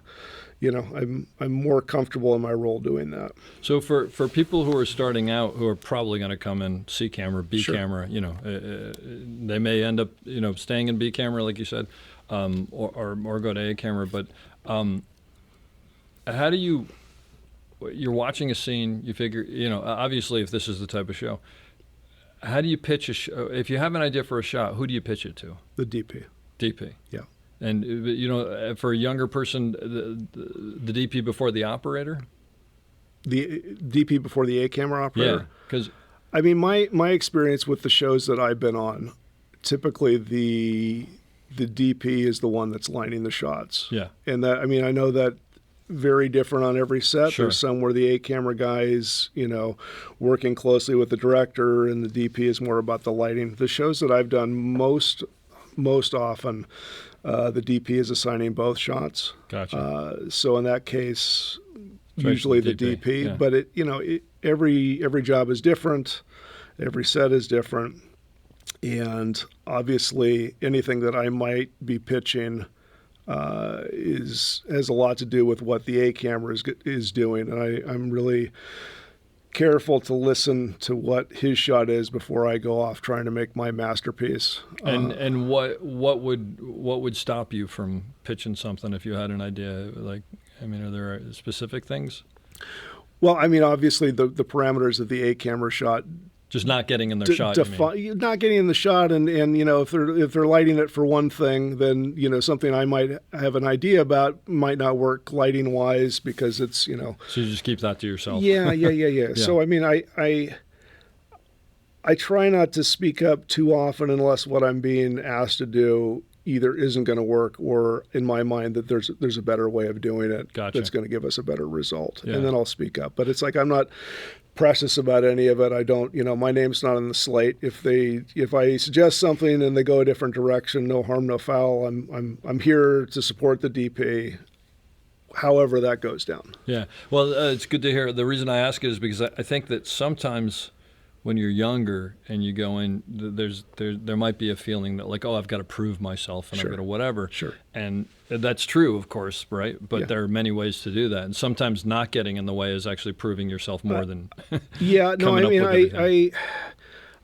I'm more comfortable in my role doing that. So for people who are starting out, who are probably going to come in C camera, B camera, they may end up staying in B camera, like you said, or go to A camera, but how do you you're watching a scene, you figure, obviously if this is the type of show, how do you pitch a show? If you have an idea for a shot, who do you pitch it to? The DP. DP. Yeah. And, for a younger person, the DP before the operator? The DP before the A-camera operator? Yeah, because... I mean, my experience with the shows that I've been on, typically the DP is the one that's lining the shots. Yeah. And that, I mean, I know that very different on every set. Sure. There's some where the A-camera guy is, working closely with the director, and the DP is more about the lighting. The shows that I've done most often, the DP is assigning both shots. Gotcha. So in that case, usually the DP. Yeah. But every job is different. Every set is different. And obviously anything that I might be pitching has a lot to do with what the A camera is doing. And I'm really careful to listen to what his shot is before I go off trying to make my masterpiece. And what would stop you from pitching something if you had an idea? Like, I mean, are there specific things? Well, I mean, obviously the parameters of the A camera shot. Just not getting in their shot. Not getting in the shot, and if they're lighting it for one thing, then something I might have an idea about might not work lighting wise because it's So you just keep that to yourself. Yeah. Yeah. So I mean, I try not to speak up too often unless what I'm being asked to do either isn't going to work or in my mind that there's a better way of doing it. Gotcha. That's going to give us a better result. Yeah. And then I'll speak up. But it's like I'm not precious about any of it. I don't, my name's not on the slate. If I suggest something and they go a different direction, no harm, no foul. I'm here to support the DP. However that goes down. Yeah. Well, it's good to hear. The reason I ask it is because I think that sometimes when you're younger and you go in, there might be a feeling that like, oh, I've got to prove myself and Sure. I've got to whatever. Sure. And that's true, of course, right? But Yeah. there are many ways to do that. And sometimes not getting in the way is actually proving yourself more than Yeah, no, coming I up mean, with everything.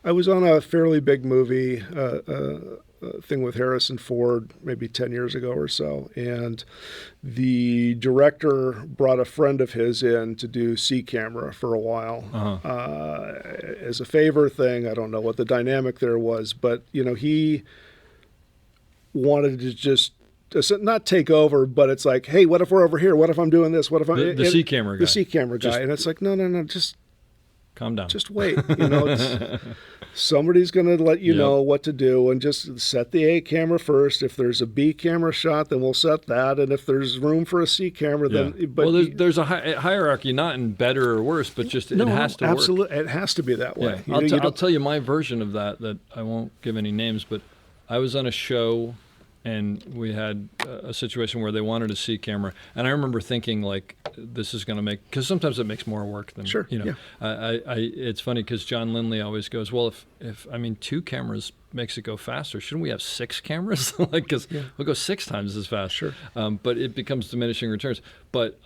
I was on a fairly big movie thing with Harrison Ford maybe 10 years ago or so, and the director brought a friend of his in to do C camera for a while as a favor thing. I don't know what the dynamic there was, but he wanted to just not take over, but it's like, hey, what if we're over here? What if I'm doing this? What if I'm the C camera guy? The C camera guy, and it's like, no, just Calm down. Just wait. Somebody's going to let you know what to do, and just set the A camera first. If there's a B camera shot, then we'll set that. And if there's room for a C camera, then. But there's a hierarchy, not in better or worse, but just it has to work. Absolutely, it has to be that way. Yeah. I'll tell you my version of that I won't give any names, but I was on a show. And we had a situation where they wanted a C camera, and I remember thinking like, "This is going to make," because sometimes it makes more work than sure. It's funny because John Lindley always goes, "Well, if 2 cameras makes it go faster, shouldn't we have 6 cameras? Because we'll go 6 times as fast." Sure. But it becomes diminishing returns. But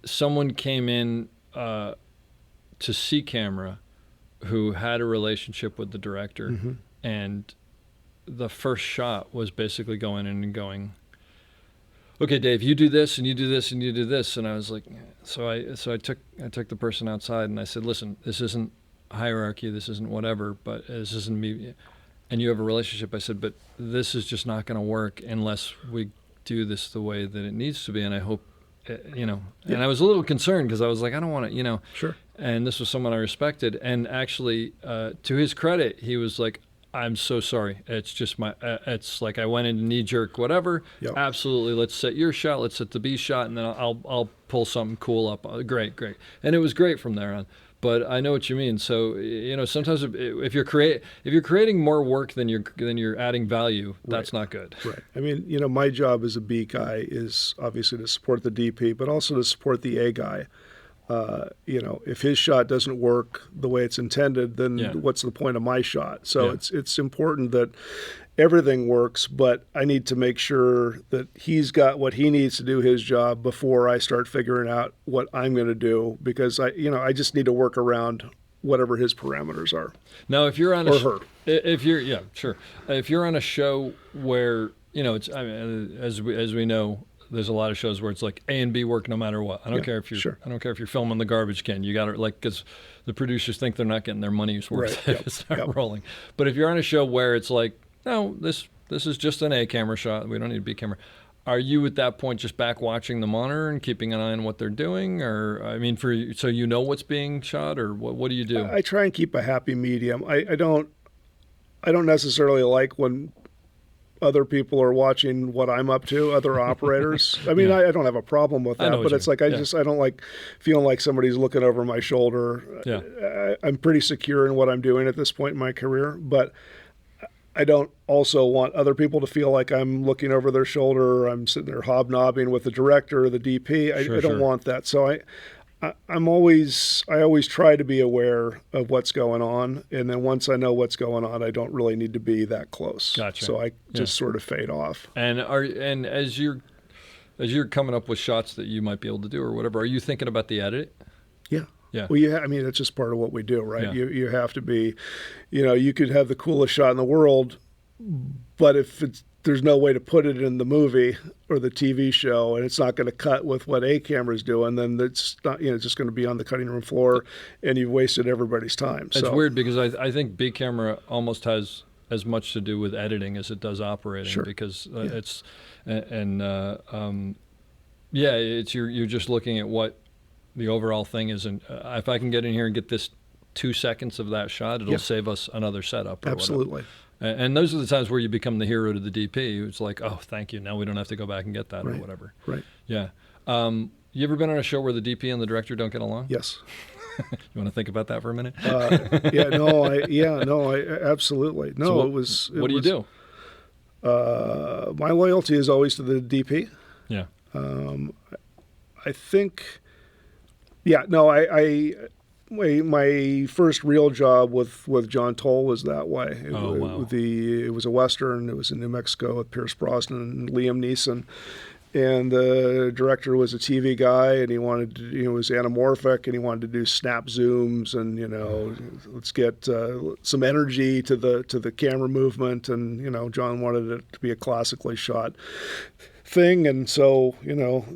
someone came in to C camera, who had a relationship with the director, and the first shot was basically going in and going, okay, Dave, you do this and you do this and you do this. And I was like, so I took the person outside and I said, listen, this isn't hierarchy, this isn't whatever, but this isn't me. And you have a relationship. I said, but this is just not going to work unless we do this the way that it needs to be. And I hope, and I was a little concerned because I was like, I don't want to, Sure. And this was someone I respected. And actually, to his credit, he was like, I'm so sorry. It's just it's like I went into knee jerk, whatever. Yep. Absolutely. Let's set your shot. Let's set the B shot, and then I'll pull something cool up. Great. And it was great from there on. But I know what you mean. So sometimes if you're creating more work than you're adding value, that's not good. Right. I mean, my job as a B guy is obviously to support the DP, but also to support the A guy. If his shot doesn't work the way it's intended, then what's the point of my shot? So it's important that everything works, but I need to make sure that he's got what he needs to do his job before I start figuring out what I'm going to do, because I just need to work around whatever his parameters are. Now, if you're on if you're on a show where it's as we know, there's a lot of shows where it's like A and B work no matter what. I don't care if you're I don't care if you're filming the garbage can. You got to like because the producers think they're not getting their money's worth if it's not rolling. But if you're on a show where it's like, no, this is just an A camera shot. We don't need a B camera. Are you at that point just back watching the monitor and keeping an eye on what they're doing, or I mean, so you know what's being shot, or what do you do? I try and keep a happy medium. I don't necessarily like when other people are watching what I'm up to, other operators. I mean, I don't have a problem with that, but it's like I don't like feeling like somebody's looking over my shoulder. Yeah. I'm pretty secure in what I'm doing at this point in my career, but I don't also want other people to feel like I'm looking over their shoulder or I'm sitting there hobnobbing with the director or the DP. I don't want that. So I always try to be aware of what's going on, and then once I know what's going on, I don't really need to be that close. Gotcha. So I just sort of fade off. And as you're coming up with shots that you might be able to do or whatever, are you thinking about the edit? Yeah. Yeah. Well, I mean, that's just part of what we do, right? Yeah. You have to be, you could have the coolest shot in the world, but if there's no way to put it in the movie or the TV show, and it's not going to cut with what A camera's doing, then it's not, it's just going to be on the cutting room floor, and you've wasted everybody's time. It's weird because I think B camera almost has as much to do with editing as it does operating, because it's you're just looking at what the overall thing is, and if I can get in here and get this 2 seconds of that shot, it'll save us another setup. Absolutely. And those are the times where you become the hero to the DP. It's like, oh, thank you. Now we don't have to go back and get that or whatever. Right. Yeah. You ever been on a show where the DP and the director don't get along? Yes. You want to think about that for a minute? Absolutely. No, so what do you do? My loyalty is always to the DP. Yeah. I think. Yeah. No. My first real job with John Toll was that way. It was a Western. It was in New Mexico with Pierce Brosnan and Liam Neeson. And the director was a TV guy, and he wanted to, he was anamorphic, and he wanted to do snap zooms, and let's get some energy to the camera movement, and John wanted it to be a classically shot thing, and so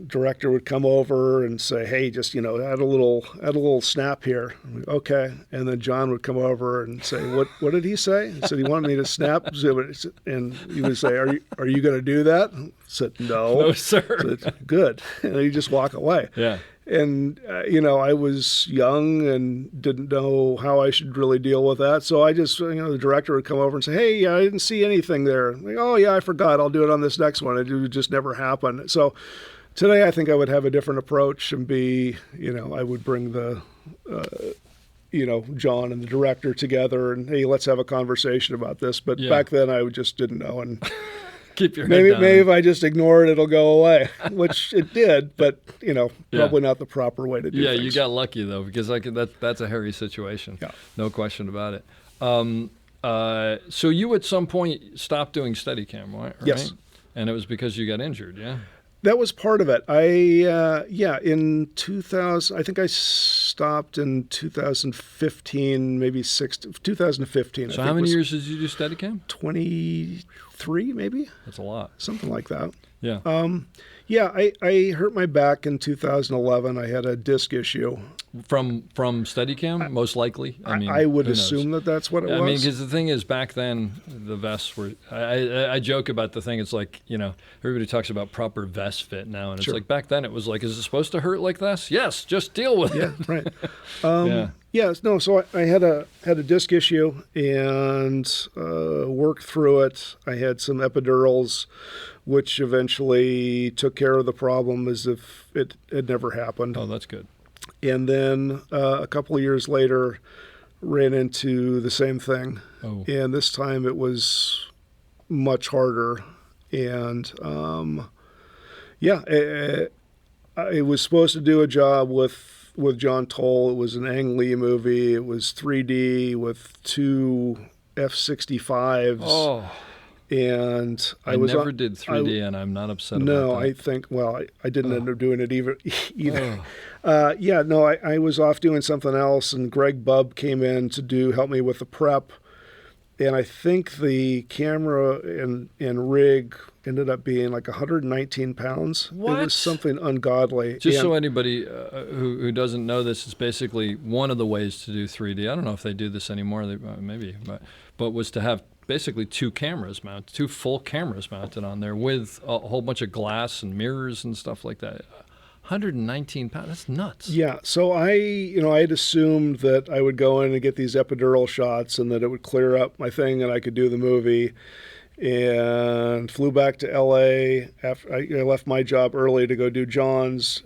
director would come over and say, hey, just add a little snap here. Okay. And then John would come over and say, what did he say? He said he wanted me to snap zoom it, and he would say, are you going to do that? I said, no sir. I said, good. And he'd just walk away. Yeah. And, I was young and didn't know how I should really deal with that. So I just, the director would come over and say, hey, I didn't see anything there. Like, oh, yeah, I forgot. I'll do it on this next one. It would just never happen. So today I think I would have a different approach and I would bring the, John and the director together and, hey, let's have a conversation about this. But back then I just didn't know. And keep your head down. Maybe if I just ignore it, it'll go away, which it did, but, probably not the proper way to do things. Yeah, you got lucky, though, because that's a hairy situation. Yeah. No question about it. So you at some point stopped doing Steadicam, right? Yes. And it was because you got injured, yeah? That was part of it. In 2000, I think I stopped in 2015, maybe 2015. So how many years did you do Steadicam? 23, maybe. That's a lot. Something like that. Yeah. I hurt my back in 2011. I had a disc issue. From Steadicam, most likely? I would assume that's what it was. I mean, because the thing is, back then, the vests were... I joke about the thing. It's like, everybody talks about proper vest fit now. And it's like, back then, it was like, is it supposed to hurt like this? Yes, just deal with it. Yeah, right. So I had a disc issue and worked through it. I had some epidurals, which eventually took care of the problem as if it had never happened. Oh, that's good. And then a couple of years later, ran into the same thing. Oh. And this time it was much harder. And I was supposed to do a job with John Toll. It was an Ang Lee movie. It was 3D with 2 F-65s. Oh. And I never did 3D, and I'm not upset about that. No, I think, I didn't end up doing it either. I was off doing something else, and Greg Bubb came in to help me with the prep. and I think the camera and rig ended up being like 119 pounds. What? It was something ungodly. Just so anybody who doesn't know this, is basically one of the ways to do 3D. I don't know if they do this anymore. Maybe, but was to have basically two full cameras mounted on there with a whole bunch of glass and mirrors and stuff like that. 119 pounds. That's nuts. Yeah. So I had assumed that I would go in and get these epidural shots and that it would clear up my thing and I could do the movie. And flew back to L.A. after I left my job early to go do John's.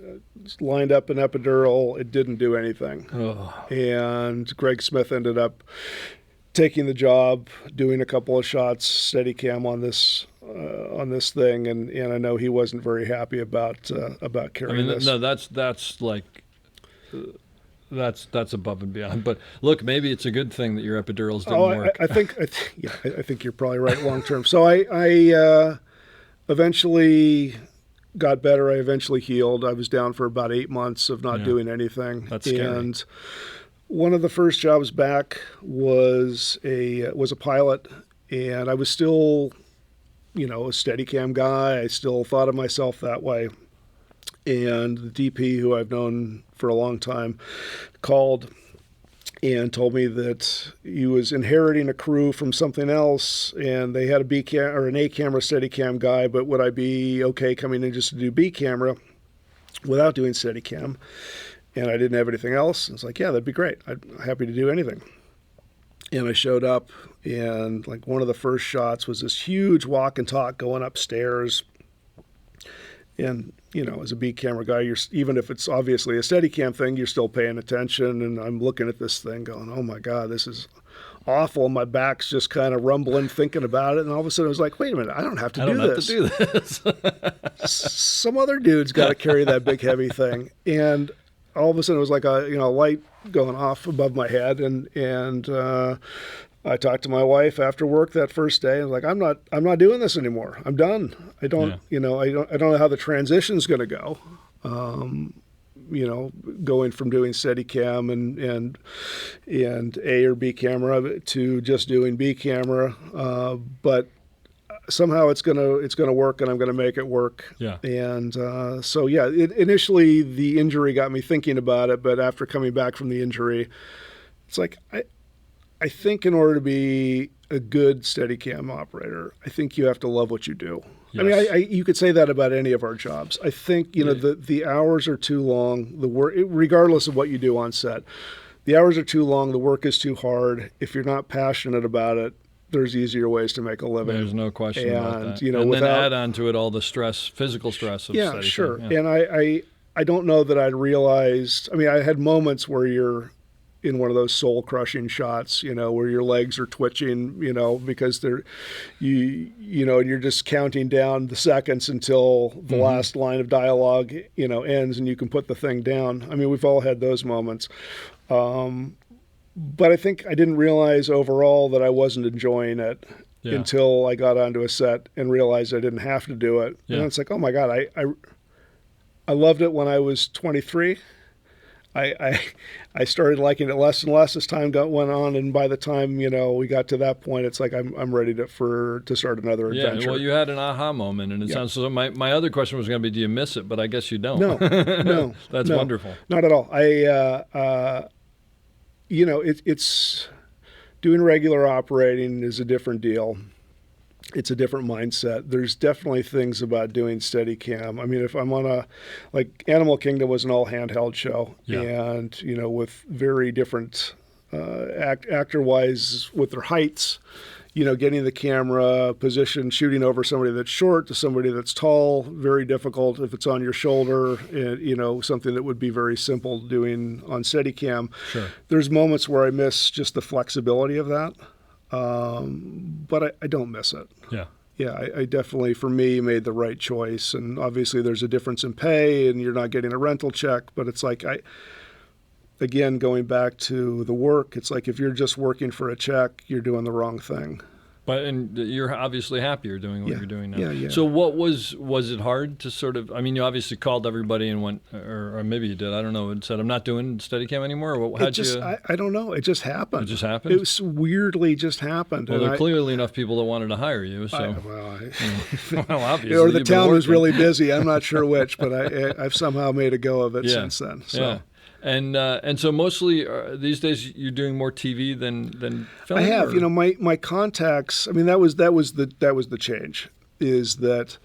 Lined up an epidural. It didn't do anything. Oh. And Greg Smith ended up taking the job, doing a couple of shots, Steadicam on this thing, and I know he wasn't very happy about carrying this. No, that's like. That's above and beyond. But look, maybe it's a good thing that your epidurals didn't work. I think you're probably right long term. So I eventually got better. I eventually healed. I was down for about 8 months of not doing anything. That's scary. And one of the first jobs back was a pilot, and I was still, a Steadicam guy. I still thought of myself that way. And the DP, who I've known for a long time, called and told me that he was inheriting a crew from something else, and they had an A camera Steadicam guy, but would I be okay coming in just to do B camera without doing Steadicam? And I didn't have anything else. And it's like, yeah, that'd be great. I'm happy to do anything. And I showed up, and like one of the first shots was this huge walk and talk going upstairs. And, as a B camera guy, even if it's obviously a Steadicam thing, you're still paying attention. And I'm looking at this thing going, oh my God, this is awful. My back's just kind of rumbling thinking about it. And all of a sudden I was like, wait a minute, I don't have to do this. Some other dude's got to carry that big heavy thing. And all of a sudden it was like a light going off above my head. And I talked to my wife after work that first day. I was like, I'm not doing this anymore. I'm done. I don't know how the transition's going to go. Going from doing Steadicam and A or B camera to just doing B camera. But somehow it's gonna work, and I'm gonna make it work. Yeah. And initially the injury got me thinking about it, but after coming back from the injury, it's like I think in order to be a good Steadicam operator, I think you have to love what you do. Yes. I mean, you could say that about any of our jobs. I think, the hours are too long. The work, regardless of what you do on set, the hours are too long. The work is too hard. If you're not passionate about it, there's easier ways to make a living. There's no question about that. And then add on to it all the stress, physical stress of Steadicam. Sure. Yeah. And I don't know that I'd realized. I mean, I had moments where you're in one of those soul-crushing shots, where your legs are twitching, because you're just counting down the seconds until the last line of dialogue, ends and you can put the thing down. I mean, we've all had those moments. But I think I didn't realize overall that I wasn't enjoying it until I got onto a set and realized I didn't have to do it. Yeah. And it's like, oh my God, I loved it when I was 23. I started liking it less and less as time went on, and by the time we got to that point, it's like I'm ready to start another adventure. Yeah, well, you had an aha moment, and it sounds so. My other question was going to be, do you miss it? But I guess you don't. No, That's wonderful. Not at all. It's doing regular operating is a different deal. It's a different mindset. There's definitely things about doing Steadicam. I mean, if I'm on Animal Kingdom was an all handheld show, and with very different actor-wise with their heights, getting the camera position, shooting over somebody that's short to somebody that's tall, very difficult. If it's on your shoulder, something that would be very simple doing on Steadicam. Sure. There's moments where I miss just the flexibility of that. But I don't miss it. Yeah. Yeah, I definitely, for me, made the right choice. And obviously there's a difference in pay and you're not getting a rental check, but it's like, again, going back to the work, it's like if you're just working for a check, you're doing the wrong thing. And you're obviously happier doing what Yeah. you're doing now. Yeah. So what was it hard to sort of, I mean, you obviously called everybody and went, or maybe you did, I don't know, and said, I'm not doing Steadicam anymore? Or how'd you? I don't know. It just happened. It just happened? It was weirdly just happened. Well, there are clearly enough people that wanted to hire you, so. Well, obviously. Or the you've been town was working. really busy. I'm not sure which, but I've somehow made a go of it since then. So. Yeah. And so mostly these days you're doing more TV than film. I have, or? my contacts. I mean, that was the change. Is that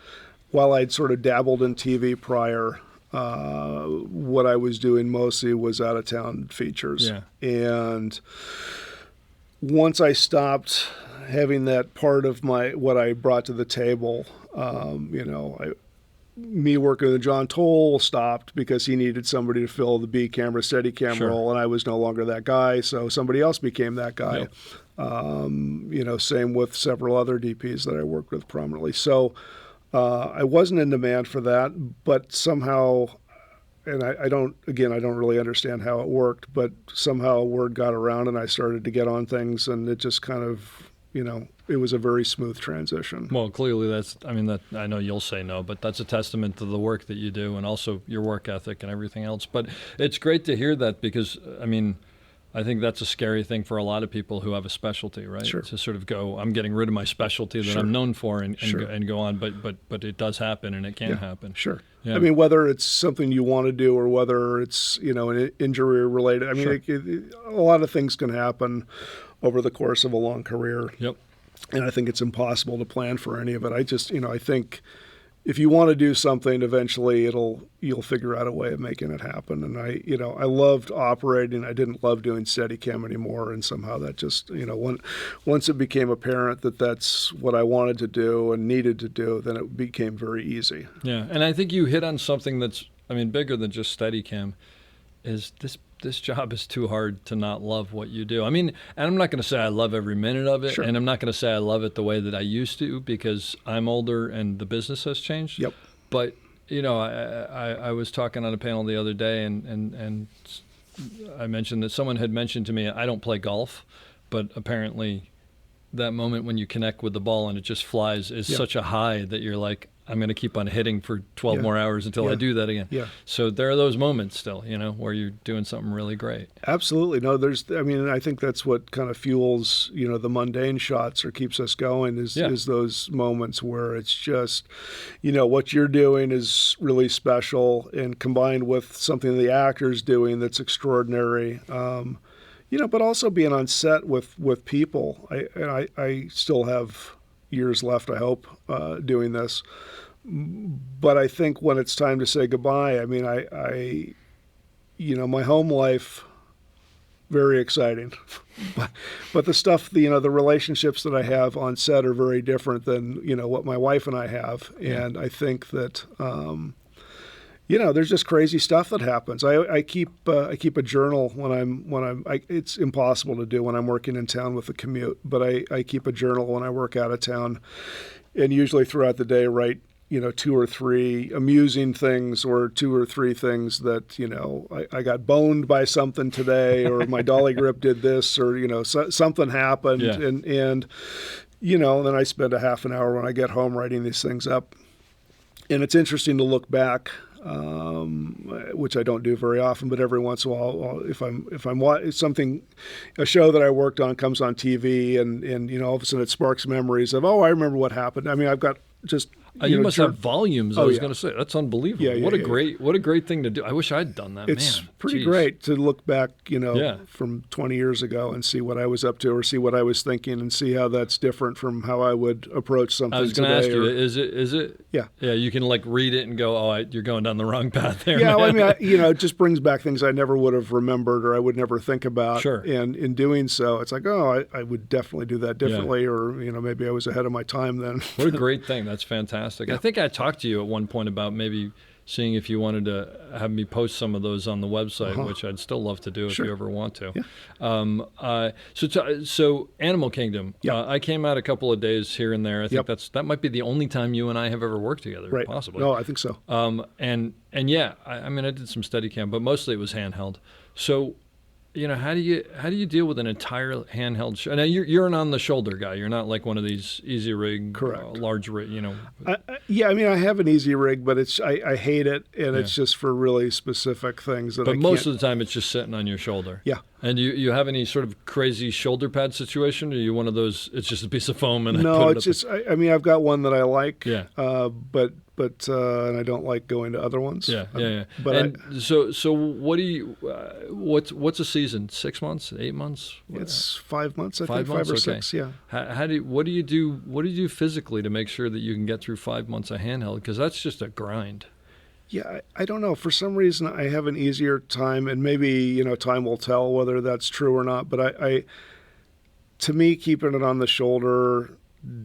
while I'd sort of dabbled in TV prior, what I was doing mostly was out of town features. Yeah. And once I stopped having that part of what I brought to the table, me working with John Toll stopped because he needed somebody to fill the B camera, Steadicam Sure. role, and I was no longer that guy, so somebody else became that guy. Yep. Same with several other DPs that I worked with prominently. So I wasn't in demand for that, but somehow, and I don't really understand how it worked, but somehow word got around and I started to get on things, and it just kind of, it was a very smooth transition. Well, clearly that I know you'll say no, but that's a testament to the work that you do and also your work ethic and everything else. But it's great to hear that because, I mean, I think that's a scary thing for a lot of people who have a specialty, right? Sure. To sort of go, I'm getting rid of my specialty that Sure. I'm known for and Sure. go on. But it does happen and it can happen. Sure. Yeah. I mean, whether it's something you want to do or whether it's, an injury related. I mean, Sure. a lot of things can happen over the course of a long career. Yep. And I think it's impossible to plan for any of it. I just, I think if you want to do something, eventually you'll figure out a way of making it happen. And I loved operating. I didn't love doing Steadicam anymore. And somehow that just, once it became apparent that that's what I wanted to do and needed to do, then it became very easy. Yeah. And I think you hit on something that's, I mean, bigger than just Steadicam is this job is too hard to not love what you do. I mean, and I'm not going to say I love every minute of it, Sure. and I'm not going to say I love it the way that I used to because I'm older and the business has changed. Yep. But, I was talking on a panel the other day and I mentioned that someone had mentioned to me, I don't play golf, but apparently that moment when you connect with the ball and it just flies is such a high that you're like, I'm going to keep on hitting for 12 more hours until I do that again. Yeah. So there are those moments still, where you're doing something really great. Absolutely. No, I think that's what kind of fuels, the mundane shots or keeps us going is those moments where it's just, what you're doing is really special and combined with something the actor's doing that's extraordinary. But also being on set with people. I still have years left, I hope, doing this. But I think when it's time to say goodbye, I mean, my home life, very exciting. but the stuff, the relationships that I have on set are very different than, what my wife and I have. Yeah. And I think that, there's just crazy stuff that happens. I keep a journal when it's impossible to do when I'm working in town with the commute, but I keep a journal when I work out of town, and usually throughout the day write 2 or 3 amusing things or 2 or 3 things that I got boned by something today, or my dolly grip did this, or something happened, and then I spend a half an hour when I get home writing these things up, and it's interesting to look back. Which I don't do very often, but every once in a while, if I'm a show that I worked on comes on TV, and all of a sudden it sparks memories of, I remember what happened. I mean, I've got just you must have volumes. I was going to say that's unbelievable. Yeah, what a great thing to do. I wish I'd done that. It's man. pretty Jeez. great to look back, from 20 years ago and see what I was up to, or see what I was thinking, and see how that's different from how I would approach something. I was going to ask you, or, is it? Yeah. Yeah, you can read it and go, you're going down the wrong path there. Yeah, man. well, I mean, it just brings back things I never would have remembered or I would never think about. Sure. And in doing so, it's like, I would definitely do that differently, or maybe I was ahead of my time then. What a great thing. That's fantastic. Yeah. I think I talked to you at one point about maybe seeing if you wanted to have me post some of those on the website, which I'd still love to do if you ever want to. Yeah. So Animal Kingdom, I came out a couple of days here and there. I think that might be the only time you and I have ever worked together, right. possibly. No, I think so. I did some Steadicam, but mostly it was handheld. So how do you deal with an entire handheld show? Now you're an on the shoulder guy. You're not like one of these easy rig, Correct. Large rig. Yeah, I mean, I have an easy rig, but I hate it, and it's just for really specific things that. But most of the time, it's just sitting on your shoulder. Yeah. And you have any sort of crazy shoulder pad situation? Or are you one of those? It's just a piece of foam and no, it's just. I mean, I've got one that I like. Yeah. But and I don't like going to other ones. Yeah. But so what do you? What's a season? 6 months? 8 months? It's 5 months. I think 5 months? 5 or Okay. 6. Yeah. What do you do physically to make sure that you can get through 5 months of handheld? Because that's just a grind. Yeah, I don't know. For some reason, I have an easier time, and maybe time will tell whether that's true or not. But to me, keeping it on the shoulder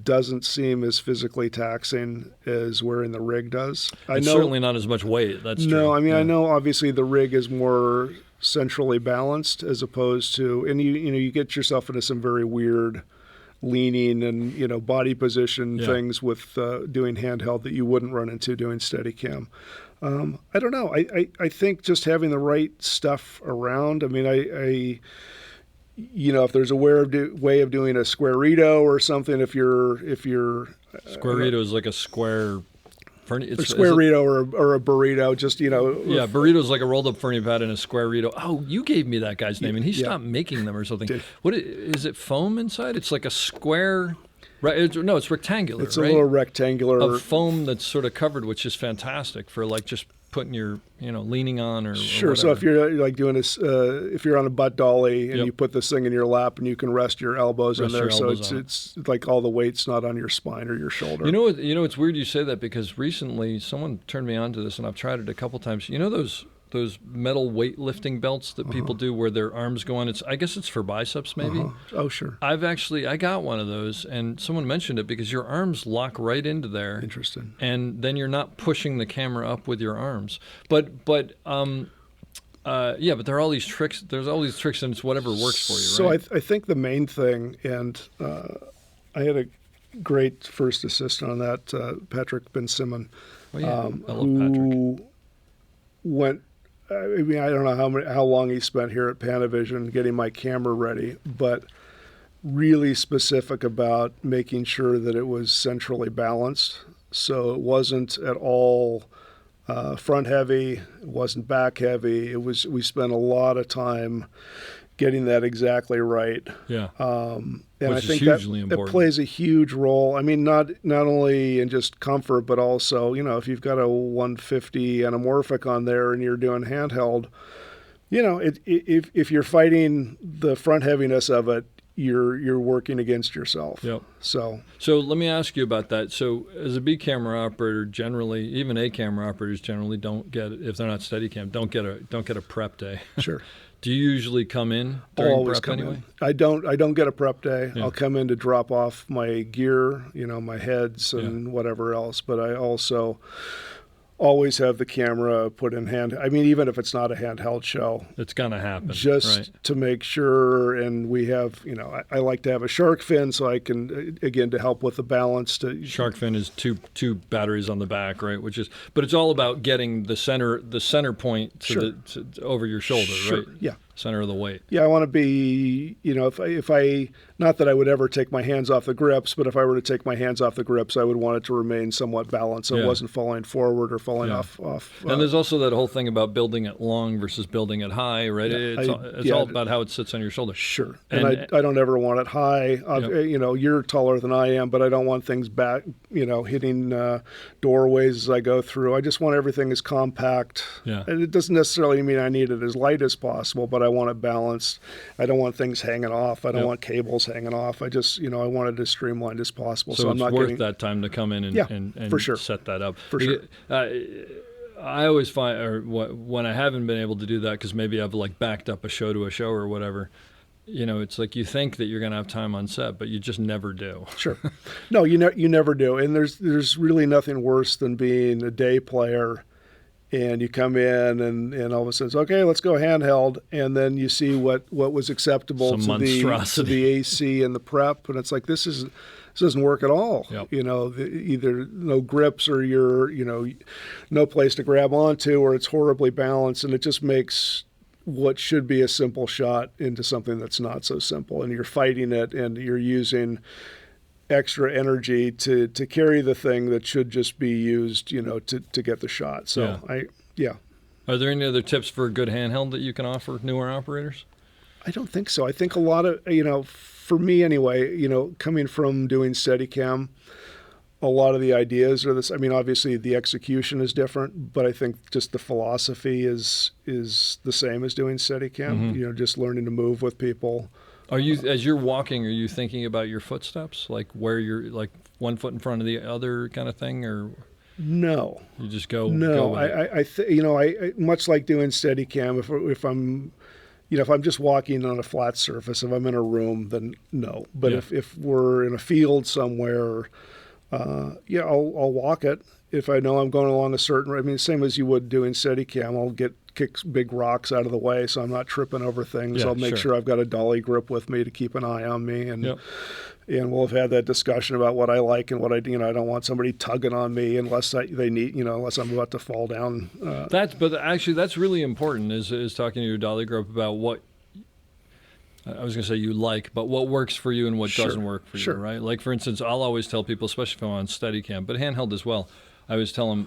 doesn't seem as physically taxing as wearing the rig does. It's certainly not as much weight. That's true. No, I mean, I know obviously the rig is more centrally balanced as opposed to, and you get yourself into some very weird leaning and body position things with doing handheld that you wouldn't run into doing Steadicam. I don't know. I think just having the right stuff around. I mean, if there's a way of doing a squarito or something, if you're Squarito is like a square. It's a squarito or a burrito, just Yeah, burrito is like a rolled up Fernie pad and a squarito. Oh, you gave me that guy's name, and he stopped making them or something. What is it? Foam inside? It's like a square. Right? No, it's rectangular. It's a little rectangular of foam that's sort of covered, which is fantastic for like just putting your leaning on or sure. Or so if you're like doing this, if you're on a butt dolly and you put this thing in your lap and you can rest your elbows in there, so it's like all the weight's not on your spine or your shoulder. It's weird you say that because recently someone turned me on to this and I've tried it a couple times. Those metal weightlifting belts that people do where their arms go on. I guess it's for biceps maybe. Oh, sure. I got one of those and someone mentioned it because your arms lock right into there. Interesting. And then you're not pushing the camera up with your arms. But there are all these tricks. There's all these tricks and it's whatever works for you, right? So I think the main thing, and I had a great first assistant on that, Patrick Ben Simon, I love Patrick. Went. I mean, I don't know how long he spent here at Panavision getting my camera ready, but really specific about making sure that it was centrally balanced. So it wasn't at all front heavy, it wasn't back heavy. We spent a lot of time getting that exactly right. Yeah. And Which I think is hugely that important. plays a huge role. I mean, not only in just comfort, but also, if you've got a 150 anamorphic on there and you're doing handheld, if you're fighting the front heaviness of it, you're working against yourself. Yep. So let me ask you about that. So as a B camera operator, generally, even A camera operators generally don't get, if they're not Steadicam, don't get a prep day. Sure. Do you usually come in during always prep come anyway? in. I don't get a prep day. Yeah. I'll come in to drop off my gear, my heads and whatever else. But I also always have the camera put in hand. I mean, even if it's not a handheld show, it's gonna happen. Just to make sure. And we have, I like to have a shark fin so I can, again, to help with the balance. Shark fin is two batteries on the back, right? But it's all about getting the center point to over your shoulder, right? Yeah. Center of the weight. Yeah, I want to be, if I, not that I would ever take my hands off the grips, but if I were to take my hands off the grips, I would want it to remain somewhat balanced so it wasn't falling forward or falling off. And there's also that whole thing about building it long versus building it high, right? It's all about how it sits on your shoulder. Sure. And I don't ever want it high. You're taller than I am, but I don't want things back, hitting doorways as I go through. I just want everything as compact. Yeah. And it doesn't necessarily mean I need it as light as possible, but I want it balanced. I don't want things hanging off. I don't want cables hanging off. I just, I want it as streamlined as possible. So I'm it's not worth getting that time to come in and for sure. set that up. For sure. I always find, or when I haven't been able to do that, because maybe I've like backed up a show to a show or whatever, it's like you think that you're going to have time on set, but you just never do. Sure. No, you never do. And there's really nothing worse than being a day player and you come in and all of a sudden, okay, let's go handheld. And then you see what was acceptable to the AC and the prep. And it's like, this doesn't work at all. Yep. Either no grips or you're, no place to grab onto, or it's horribly balanced. And it just makes what should be a simple shot into something that's not so simple, and you're fighting it, and you're using extra energy to carry the thing that should just be used, to get the shot. So Are there any other tips for a good handheld that you can offer newer operators? I don't think so. I think a lot of, for me anyway, coming from doing Steadicam, a lot of the ideas are this. I mean, obviously the execution is different, but I think just the philosophy is the same as doing Steadicam, just learning to move with people. Are you, as you're walking, are you thinking about your footsteps, like where you're, like one foot in front of the other kind of thing, or? No. You just go. No, go I much like doing Steadicam. If I'm, if I'm just walking on a flat surface, if I'm in a room, then no. But if we're in a field somewhere, I'll walk it. If I know I'm going along a certain, same as you would doing Steadicam, I'll kick big rocks out of the way so I'm not tripping over things. Yeah, I'll make sure I've got a dolly grip with me to keep an eye on me, and we'll have had that discussion about what I like and what I don't want somebody tugging on me unless unless I'm about to fall down. That's really important is talking to your dolly grip about what. I was going to say you like, but what works for you and what doesn't work for you, right? Like, for instance, I'll always tell people, especially if I'm on Steadicam, but handheld as well, I always tell them,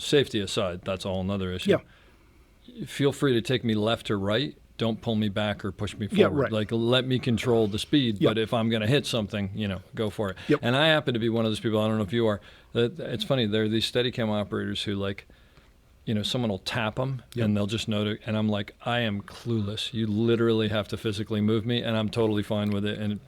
safety aside, that's all another issue. Yeah. Feel free to take me left or right. Don't pull me back or push me forward. Yeah, right. Like, let me control the speed, but if I'm going to hit something, go for it. Yep. And I happen to be one of those people, I don't know if you are, it's funny, there are these Steadicam operators who, like, someone will tap them and they'll just note it. And I'm like, I am clueless. You literally have to physically move me, and I'm totally fine with it. And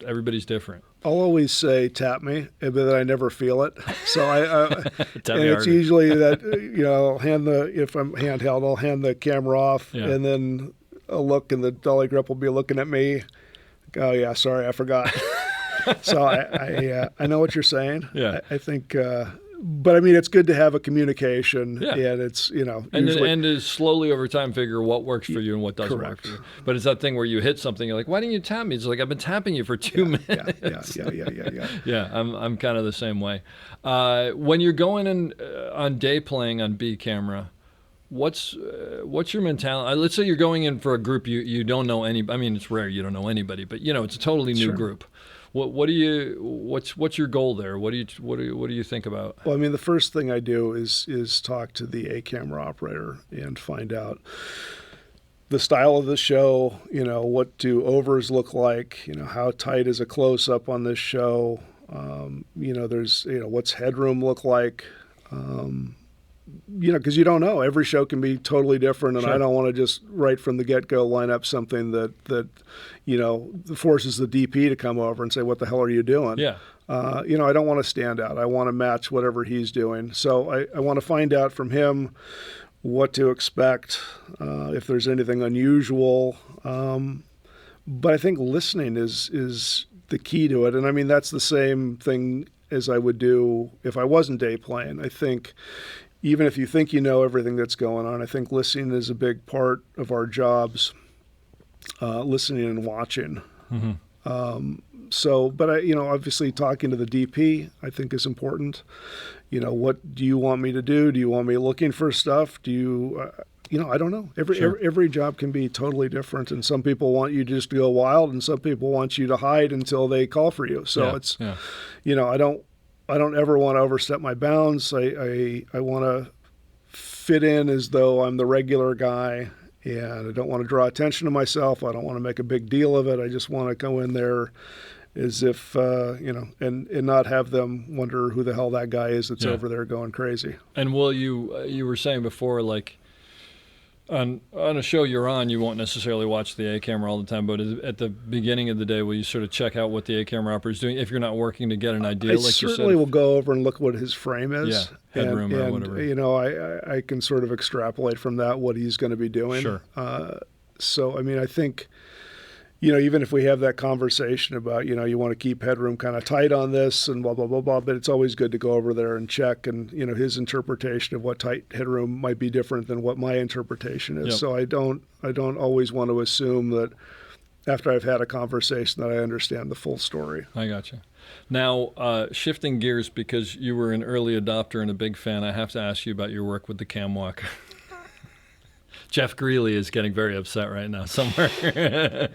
everybody's different. I'll always say tap me, but then I never feel it. So and it's harder. usually that if I'm handheld, I'll hand the camera off, and then I'll look, and the dolly grip will be looking at me. Oh yeah, sorry, I forgot. So I know what you're saying. Yeah, I think. But it's good to have a communication, and it's and to slowly over time figure what works for you and what doesn't work for you. But it's that thing where you hit something, you're like, why didn't you tap me? It's like, I've been tapping you for 2 minutes. Yeah. I'm kind of the same way. When you're going in on day playing on B camera, what's your mentality? Let's say you're going in for a group you don't know anybody. It's rare you don't know anybody, but it's a totally new group. What's your goal there? What do you think about? Well, the first thing I do is talk to the A camera operator and find out the style of the show. What do overs look like? How tight is a close up on this show? There's what's headroom look like? Because you don't know. Every show can be totally different, and I don't want to just right from the get-go line up something that forces the DP to come over and say, "What the hell are you doing?" Yeah. I don't want to stand out. I want to match whatever he's doing. So I want to find out from him what to expect, if there's anything unusual. But I think listening is the key to it, and that's the same thing as I would do if I wasn't day playing. I think. Even if you think you know everything that's going on, I think listening is a big part of our jobs, listening and watching. Mm-hmm. But obviously talking to the DP, I think is important. What do you want me to do? Do you want me looking for stuff? Do you, I don't know. Every job can be totally different, and some people want you just to go wild, and some people want you to hide until they call for you. So I don't ever want to overstep my bounds. I want to fit in as though I'm the regular guy, and I don't want to draw attention to myself. I don't want to make a big deal of it. I just want to go in there as if, and not have them wonder who the hell that guy is that's over there going crazy. And will you were saying before, like, on a show you're on, you won't necessarily watch the A camera all the time, but at the beginning of the day, will you sort of check out what the A camera operator is doing if you're not working to get an idea? I certainly will go over and look what his frame is. Yeah, headroom or whatever. I can sort of extrapolate from that what he's going to be doing. Sure. So, I think, even if we have that conversation about, you want to keep headroom kind of tight on this and blah, blah, blah, blah, but it's always good to go over there and check. And, his interpretation of what tight headroom might be different than what my interpretation is. Yep. So I don't always want to assume that after I've had a conversation that I understand the full story. I got you. Now, shifting gears, because you were an early adopter and a big fan, I have to ask you about your work with the cam walker. Jeff Greeley is getting very upset right now somewhere.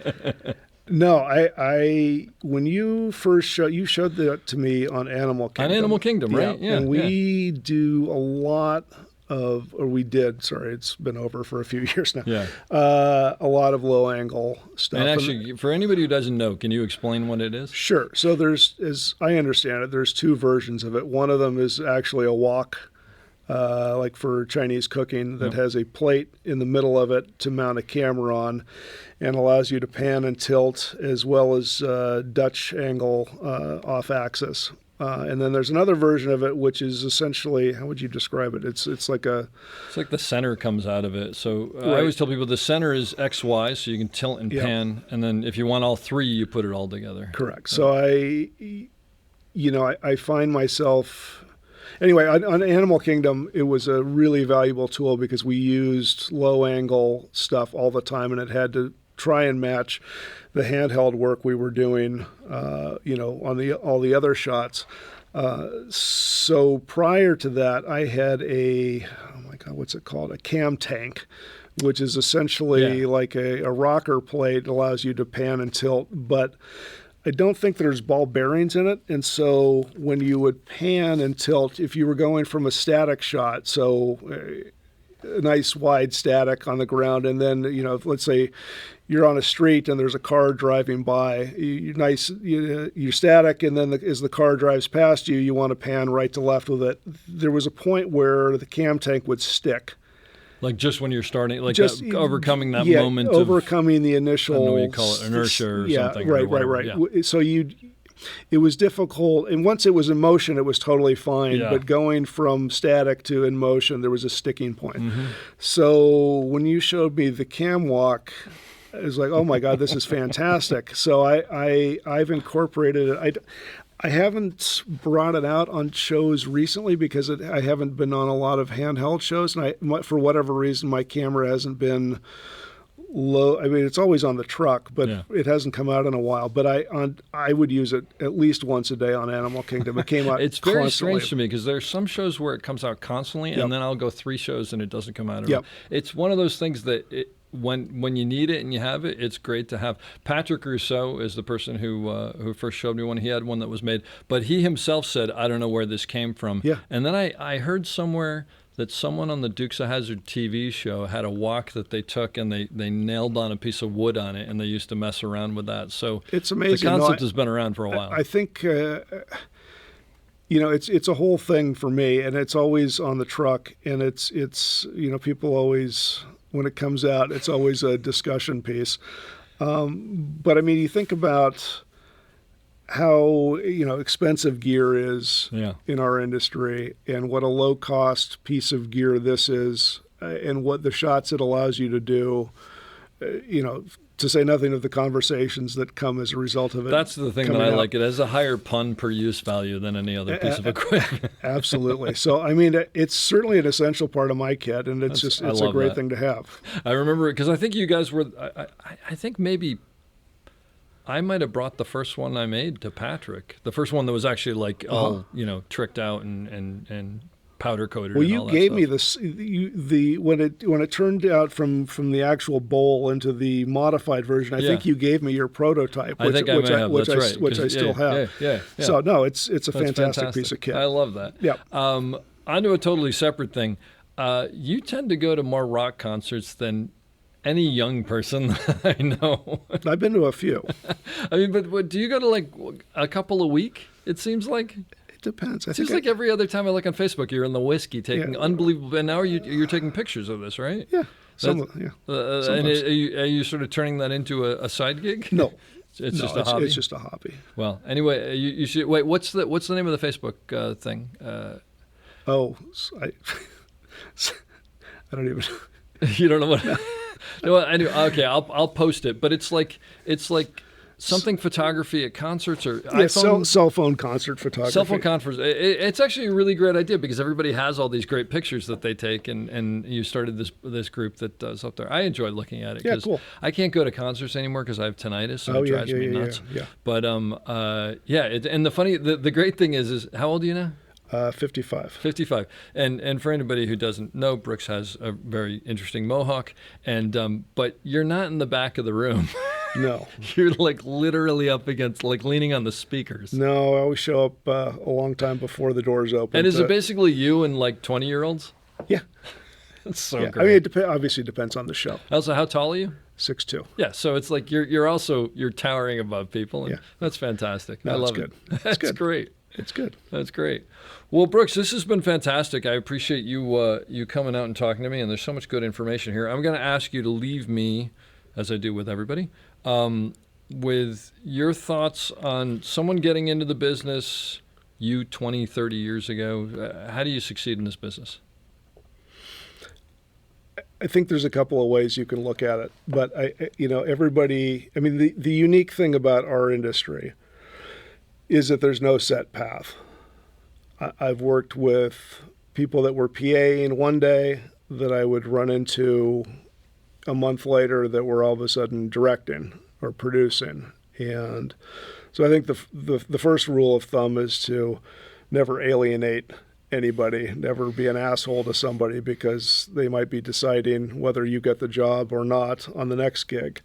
No, I when you first showed that to me on Animal Kingdom. On Animal Kingdom, right? Yeah. And we do a lot of, or we did, sorry, it's been over for a few years now. Yeah. A lot of low angle stuff. And actually, for anybody who doesn't know, can you explain what it is? Sure. So there's, as I understand it, there's two versions of it. One of them is actually a wok, like for Chinese cooking, that has a plate in the middle of it to mount a camera on, and allows you to pan and tilt, as well as Dutch angle off axis. And then there's another version of it, which is essentially, how would you describe it? It's like the center comes out of it. So Right. I always tell people the center is XY, so you can tilt and pan, and then if you want all three, you put it all together. Correct. So I find myself, anyway, on Animal Kingdom, it was a really valuable tool because we used low angle stuff all the time, and it had to try and match the handheld work we were doing, on all the other shots. So prior to that, I had what's it called? A cam tank, which is essentially like a rocker plate. It allows you to pan and tilt, but I don't think there's ball bearings in it. And so when you would pan and tilt, if you were going from a static shot, so a nice wide static on the ground, and then, let's say you're on a street and there's a car driving by, you're static, and then as the car drives past you, you want to pan right to left with it. There was a point where the cam tank would stick. Like just when you're starting, like overcoming that moment overcoming the initial, I don't know what you call it, inertia or something. Right. Yeah. So it was difficult, and once it was in motion, it was totally fine. Yeah. But going from static to in motion, there was a sticking point. Mm-hmm. So when you showed me the cam walk, I was like, oh my God, this is fantastic. So I've incorporated it. I haven't brought it out on shows recently because I haven't been on a lot of handheld shows, and for whatever reason, my camera hasn't been low. I mean, it's always on the truck, but it hasn't come out in a while. But I would use it at least once a day on Animal Kingdom. It came out. It's very constantly. strange to me because there's some shows where it comes out constantly, and then I'll go 3 shows and it doesn't come out at all. It's one of those things that when you need it and you have it, it's great to have. Patrick Rousseau is the person who first showed me one. He had one that was made, but he himself said, I don't know where this came from. Yeah. And then I heard somewhere that someone on the Dukes of Hazzard TV show had a wok that they took and they nailed on a piece of wood on it, and they used to mess around with that. So it's amazing. The concept has been around for a while. I think it's a whole thing for me, and it's always on the truck, and it's people always, when it comes out, it's always a discussion piece. But I mean, you think about how expensive gear is in our industry, and what a low cost piece of gear this is, and what the shots it allows you to do. To say nothing of the conversations that come as a result of it. That's the thing that I like. It has a higher pun per use value than any other piece of equipment. Absolutely. So, I mean, it's certainly an essential part of my kit, and it's a great thing to have. I remember it because I think you guys were, I think maybe I might have brought the first one I made to Patrick. The first one that was actually like all, tricked out and powder coated. Well, and you all that gave stuff. me this when it turned out from the actual bowl into the modified version. I think you gave me your prototype, which I still have. Yeah. So no, it's a fantastic piece of kit. I love that. Yeah. Onto a totally separate thing. You tend to go to more rock concerts than any young person that I know. I've been to a few. I mean, but do you go to like a couple a week? It seems like. Depends. It seems like every other time I look on Facebook, you're in the whiskey taking unbelievable. And now you're taking pictures of this, right? Yeah. And are you sort of turning that into a side gig? No. It's just a hobby. It's just a hobby. Well, anyway, you should wait. What's the name of the Facebook thing? I don't even. You don't know what? No, anyway, okay, I'll post it. But it's like something photography at concerts or iPhone? Cell phone concert photography. Cell phone conference. It's actually a really great idea because everybody has all these great pictures that they take, and you started this group that does up there. I enjoy looking at it because I can't go to concerts anymore because I have tinnitus, so it drives me nuts. Yeah. But and the great thing is how old are you now? 55. 55. And for anybody who doesn't know, Brooks has a very interesting mohawk. And but you're not in the back of the room. No. You're like literally up against, like leaning on the speakers. No, I always show up a long time before the doors open. And is it basically you and like 20-year-olds? Yeah. That's so Yeah. great. I mean, it obviously depends on the show. Also, how tall are you? 6'2". Yeah, so it's like you're towering above people, and Yeah. that's fantastic. No, I it's love good. it. It's good. Great. It's good. That's great. Well, Brooks, this has been fantastic. I appreciate you coming out and talking to me, and there's so much good information here. I'm going to ask you to leave me, as I do with everybody, with your thoughts on someone getting into the business, you 20, 30 years ago. How do you succeed in this business? I think there's a couple of ways you can look at it, but everybody. I mean, the unique thing about our industry is that there's no set path. I've worked with people that were PAing one day that I would run into a month later that were all of a sudden directing or producing, and so I think the first rule of thumb is to never alienate anybody, never be an asshole to somebody because they might be deciding whether you get the job or not on the next gig.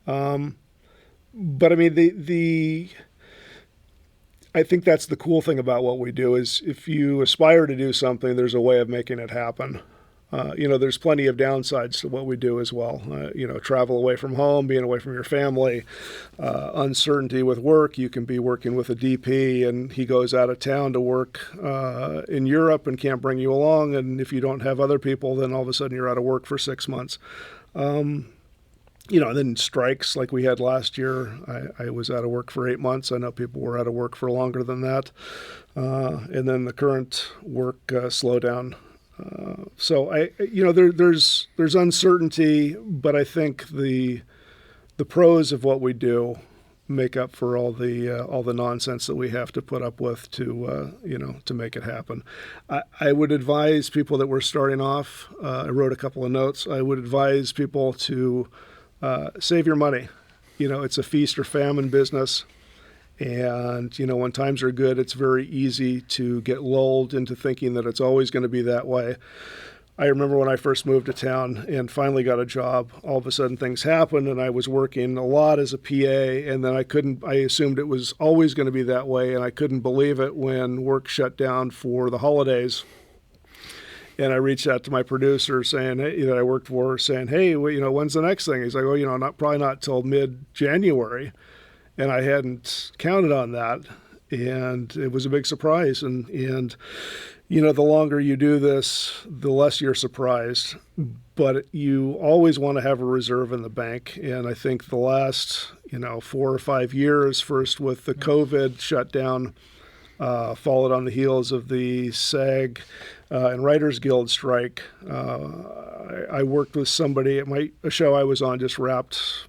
But I mean, I think that's the cool thing about what we do is if you aspire to do something, there's a way of making it happen. There's plenty of downsides to what we do as well. Travel away from home, being away from your family, uncertainty with work. You can be working with a DP and he goes out of town to work in Europe and can't bring you along. And if you don't have other people, then all of a sudden you're out of work for 6 months. And then strikes like we had last year. I was out of work for 8 months. I know people were out of work for longer than that. And then the current work slowdown. So there's uncertainty, but I think the pros of what we do make up for all the nonsense that we have to put up with to make it happen. I would advise people that were starting off. I wrote a couple of notes. I would advise people to save your money. It's a feast or famine business. And, when times are good, it's very easy to get lulled into thinking that it's always going to be that way. I remember when I first moved to town and finally got a job, all of a sudden things happened and I was working a lot as a PA and then I assumed it was always going to be that way and I couldn't believe it when work shut down for the holidays. And I reached out to my producer saying, hey, that I worked for, saying, hey, when's the next thing? He's like, well, probably not till mid-January. And I hadn't counted on that, and it was a big surprise. And the longer you do this, the less you're surprised. But you always want to have a reserve in the bank. And I think the last, 4 or 5 years, first with the COVID shutdown, followed on the heels of the SAG and Writers Guild strike. I worked with somebody at a show I was on just wrapped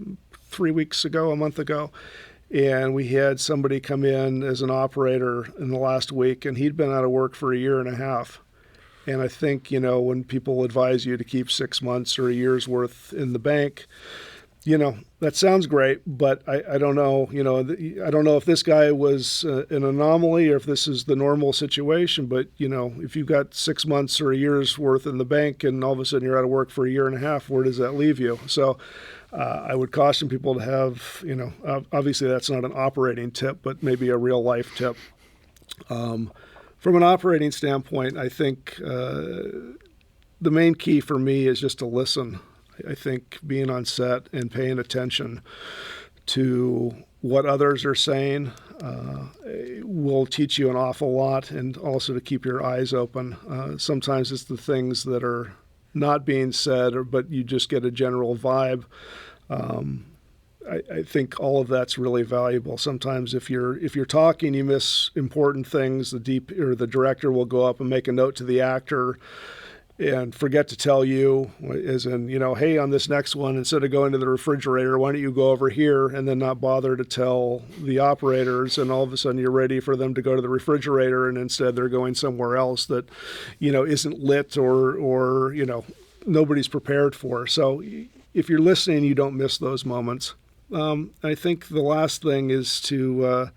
a month ago. And we had somebody come in as an operator in the last week, and he'd been out of work for 1.5 years. And I think, when people advise you to keep 6 months or a year's worth in the bank, that sounds great, but I don't know, I don't know if this guy was an anomaly or if this is the normal situation, but, if you've got 6 months or a year's worth in the bank and all of a sudden you're out of work for 1.5 years, where does that leave you? So I would caution people to have, obviously that's not an operating tip, but maybe a real life tip. From an operating standpoint, I think the main key for me is just to listen. I think being on set and paying attention to what others are saying will teach you an awful lot, and also to keep your eyes open. Sometimes it's the things that are not being said, but you just get a general vibe. I think all of that's really valuable. Sometimes if you're talking, you miss important things. The director will go up and make a note to the actor and forget to tell you, as in, hey, on this next one, instead of going to the refrigerator, why don't you go over here, and then not bother to tell the operators, and all of a sudden you're ready for them to go to the refrigerator, and instead they're going somewhere else that, isn't lit or nobody's prepared for. So if you're listening, you don't miss those moments. I think the last thing is to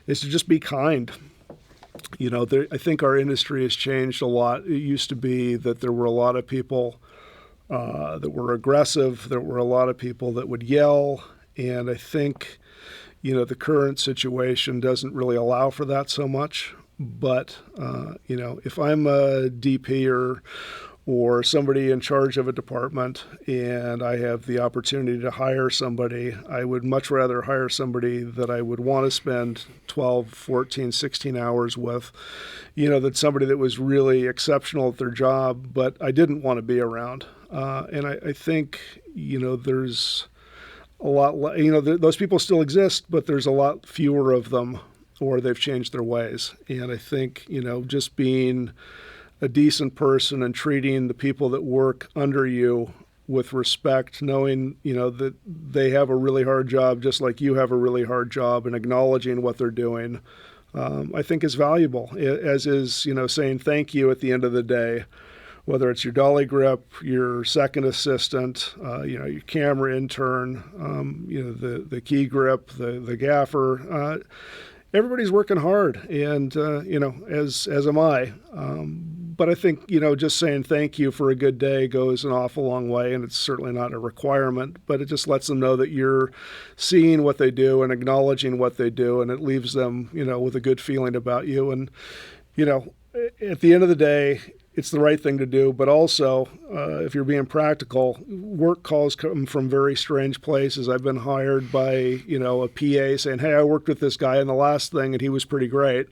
just be kind. I think our industry has changed a lot. It used to be that there were a lot of people that were aggressive. There were a lot of people that would yell. And I think, the current situation doesn't really allow for that so much. But, if I'm a DP or somebody in charge of a department and I have the opportunity to hire somebody, I would much rather hire somebody that I would want to spend 12, 14, 16 hours with, than somebody that was really exceptional at their job, but I didn't want to be around. And I think, there's a lot, those people still exist, but there's a lot fewer of them, or they've changed their ways. And I think, just being a decent person and treating the people that work under you with respect, knowing, that they have a really hard job just like you have a really hard job, and acknowledging what they're doing, I think is valuable, as is, saying thank you at the end of the day, whether it's your dolly grip, your second assistant, your camera intern, the key grip, the gaffer. Everybody's working hard, and as am I. But I think just saying thank you for a good day goes an awful long way, and it's certainly not a requirement. But it just lets them know that you're seeing what they do and acknowledging what they do, and it leaves them with a good feeling about you. And at the end of the day, it's the right thing to do, but also, if you're being practical, work calls come from very strange places. I've been hired by, a PA saying, hey, I worked with this guy on the last thing and he was pretty great.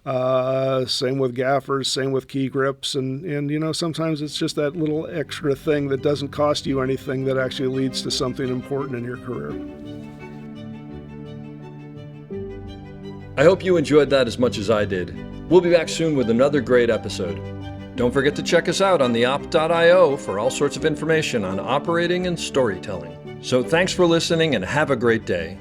Same with gaffers, same with key grips. And sometimes it's just that little extra thing that doesn't cost you anything that actually leads to something important in your career. I hope you enjoyed that as much as I did. We'll be back soon with another great episode. Don't forget to check us out on theop.io for all sorts of information on operating and storytelling. So thanks for listening and have a great day.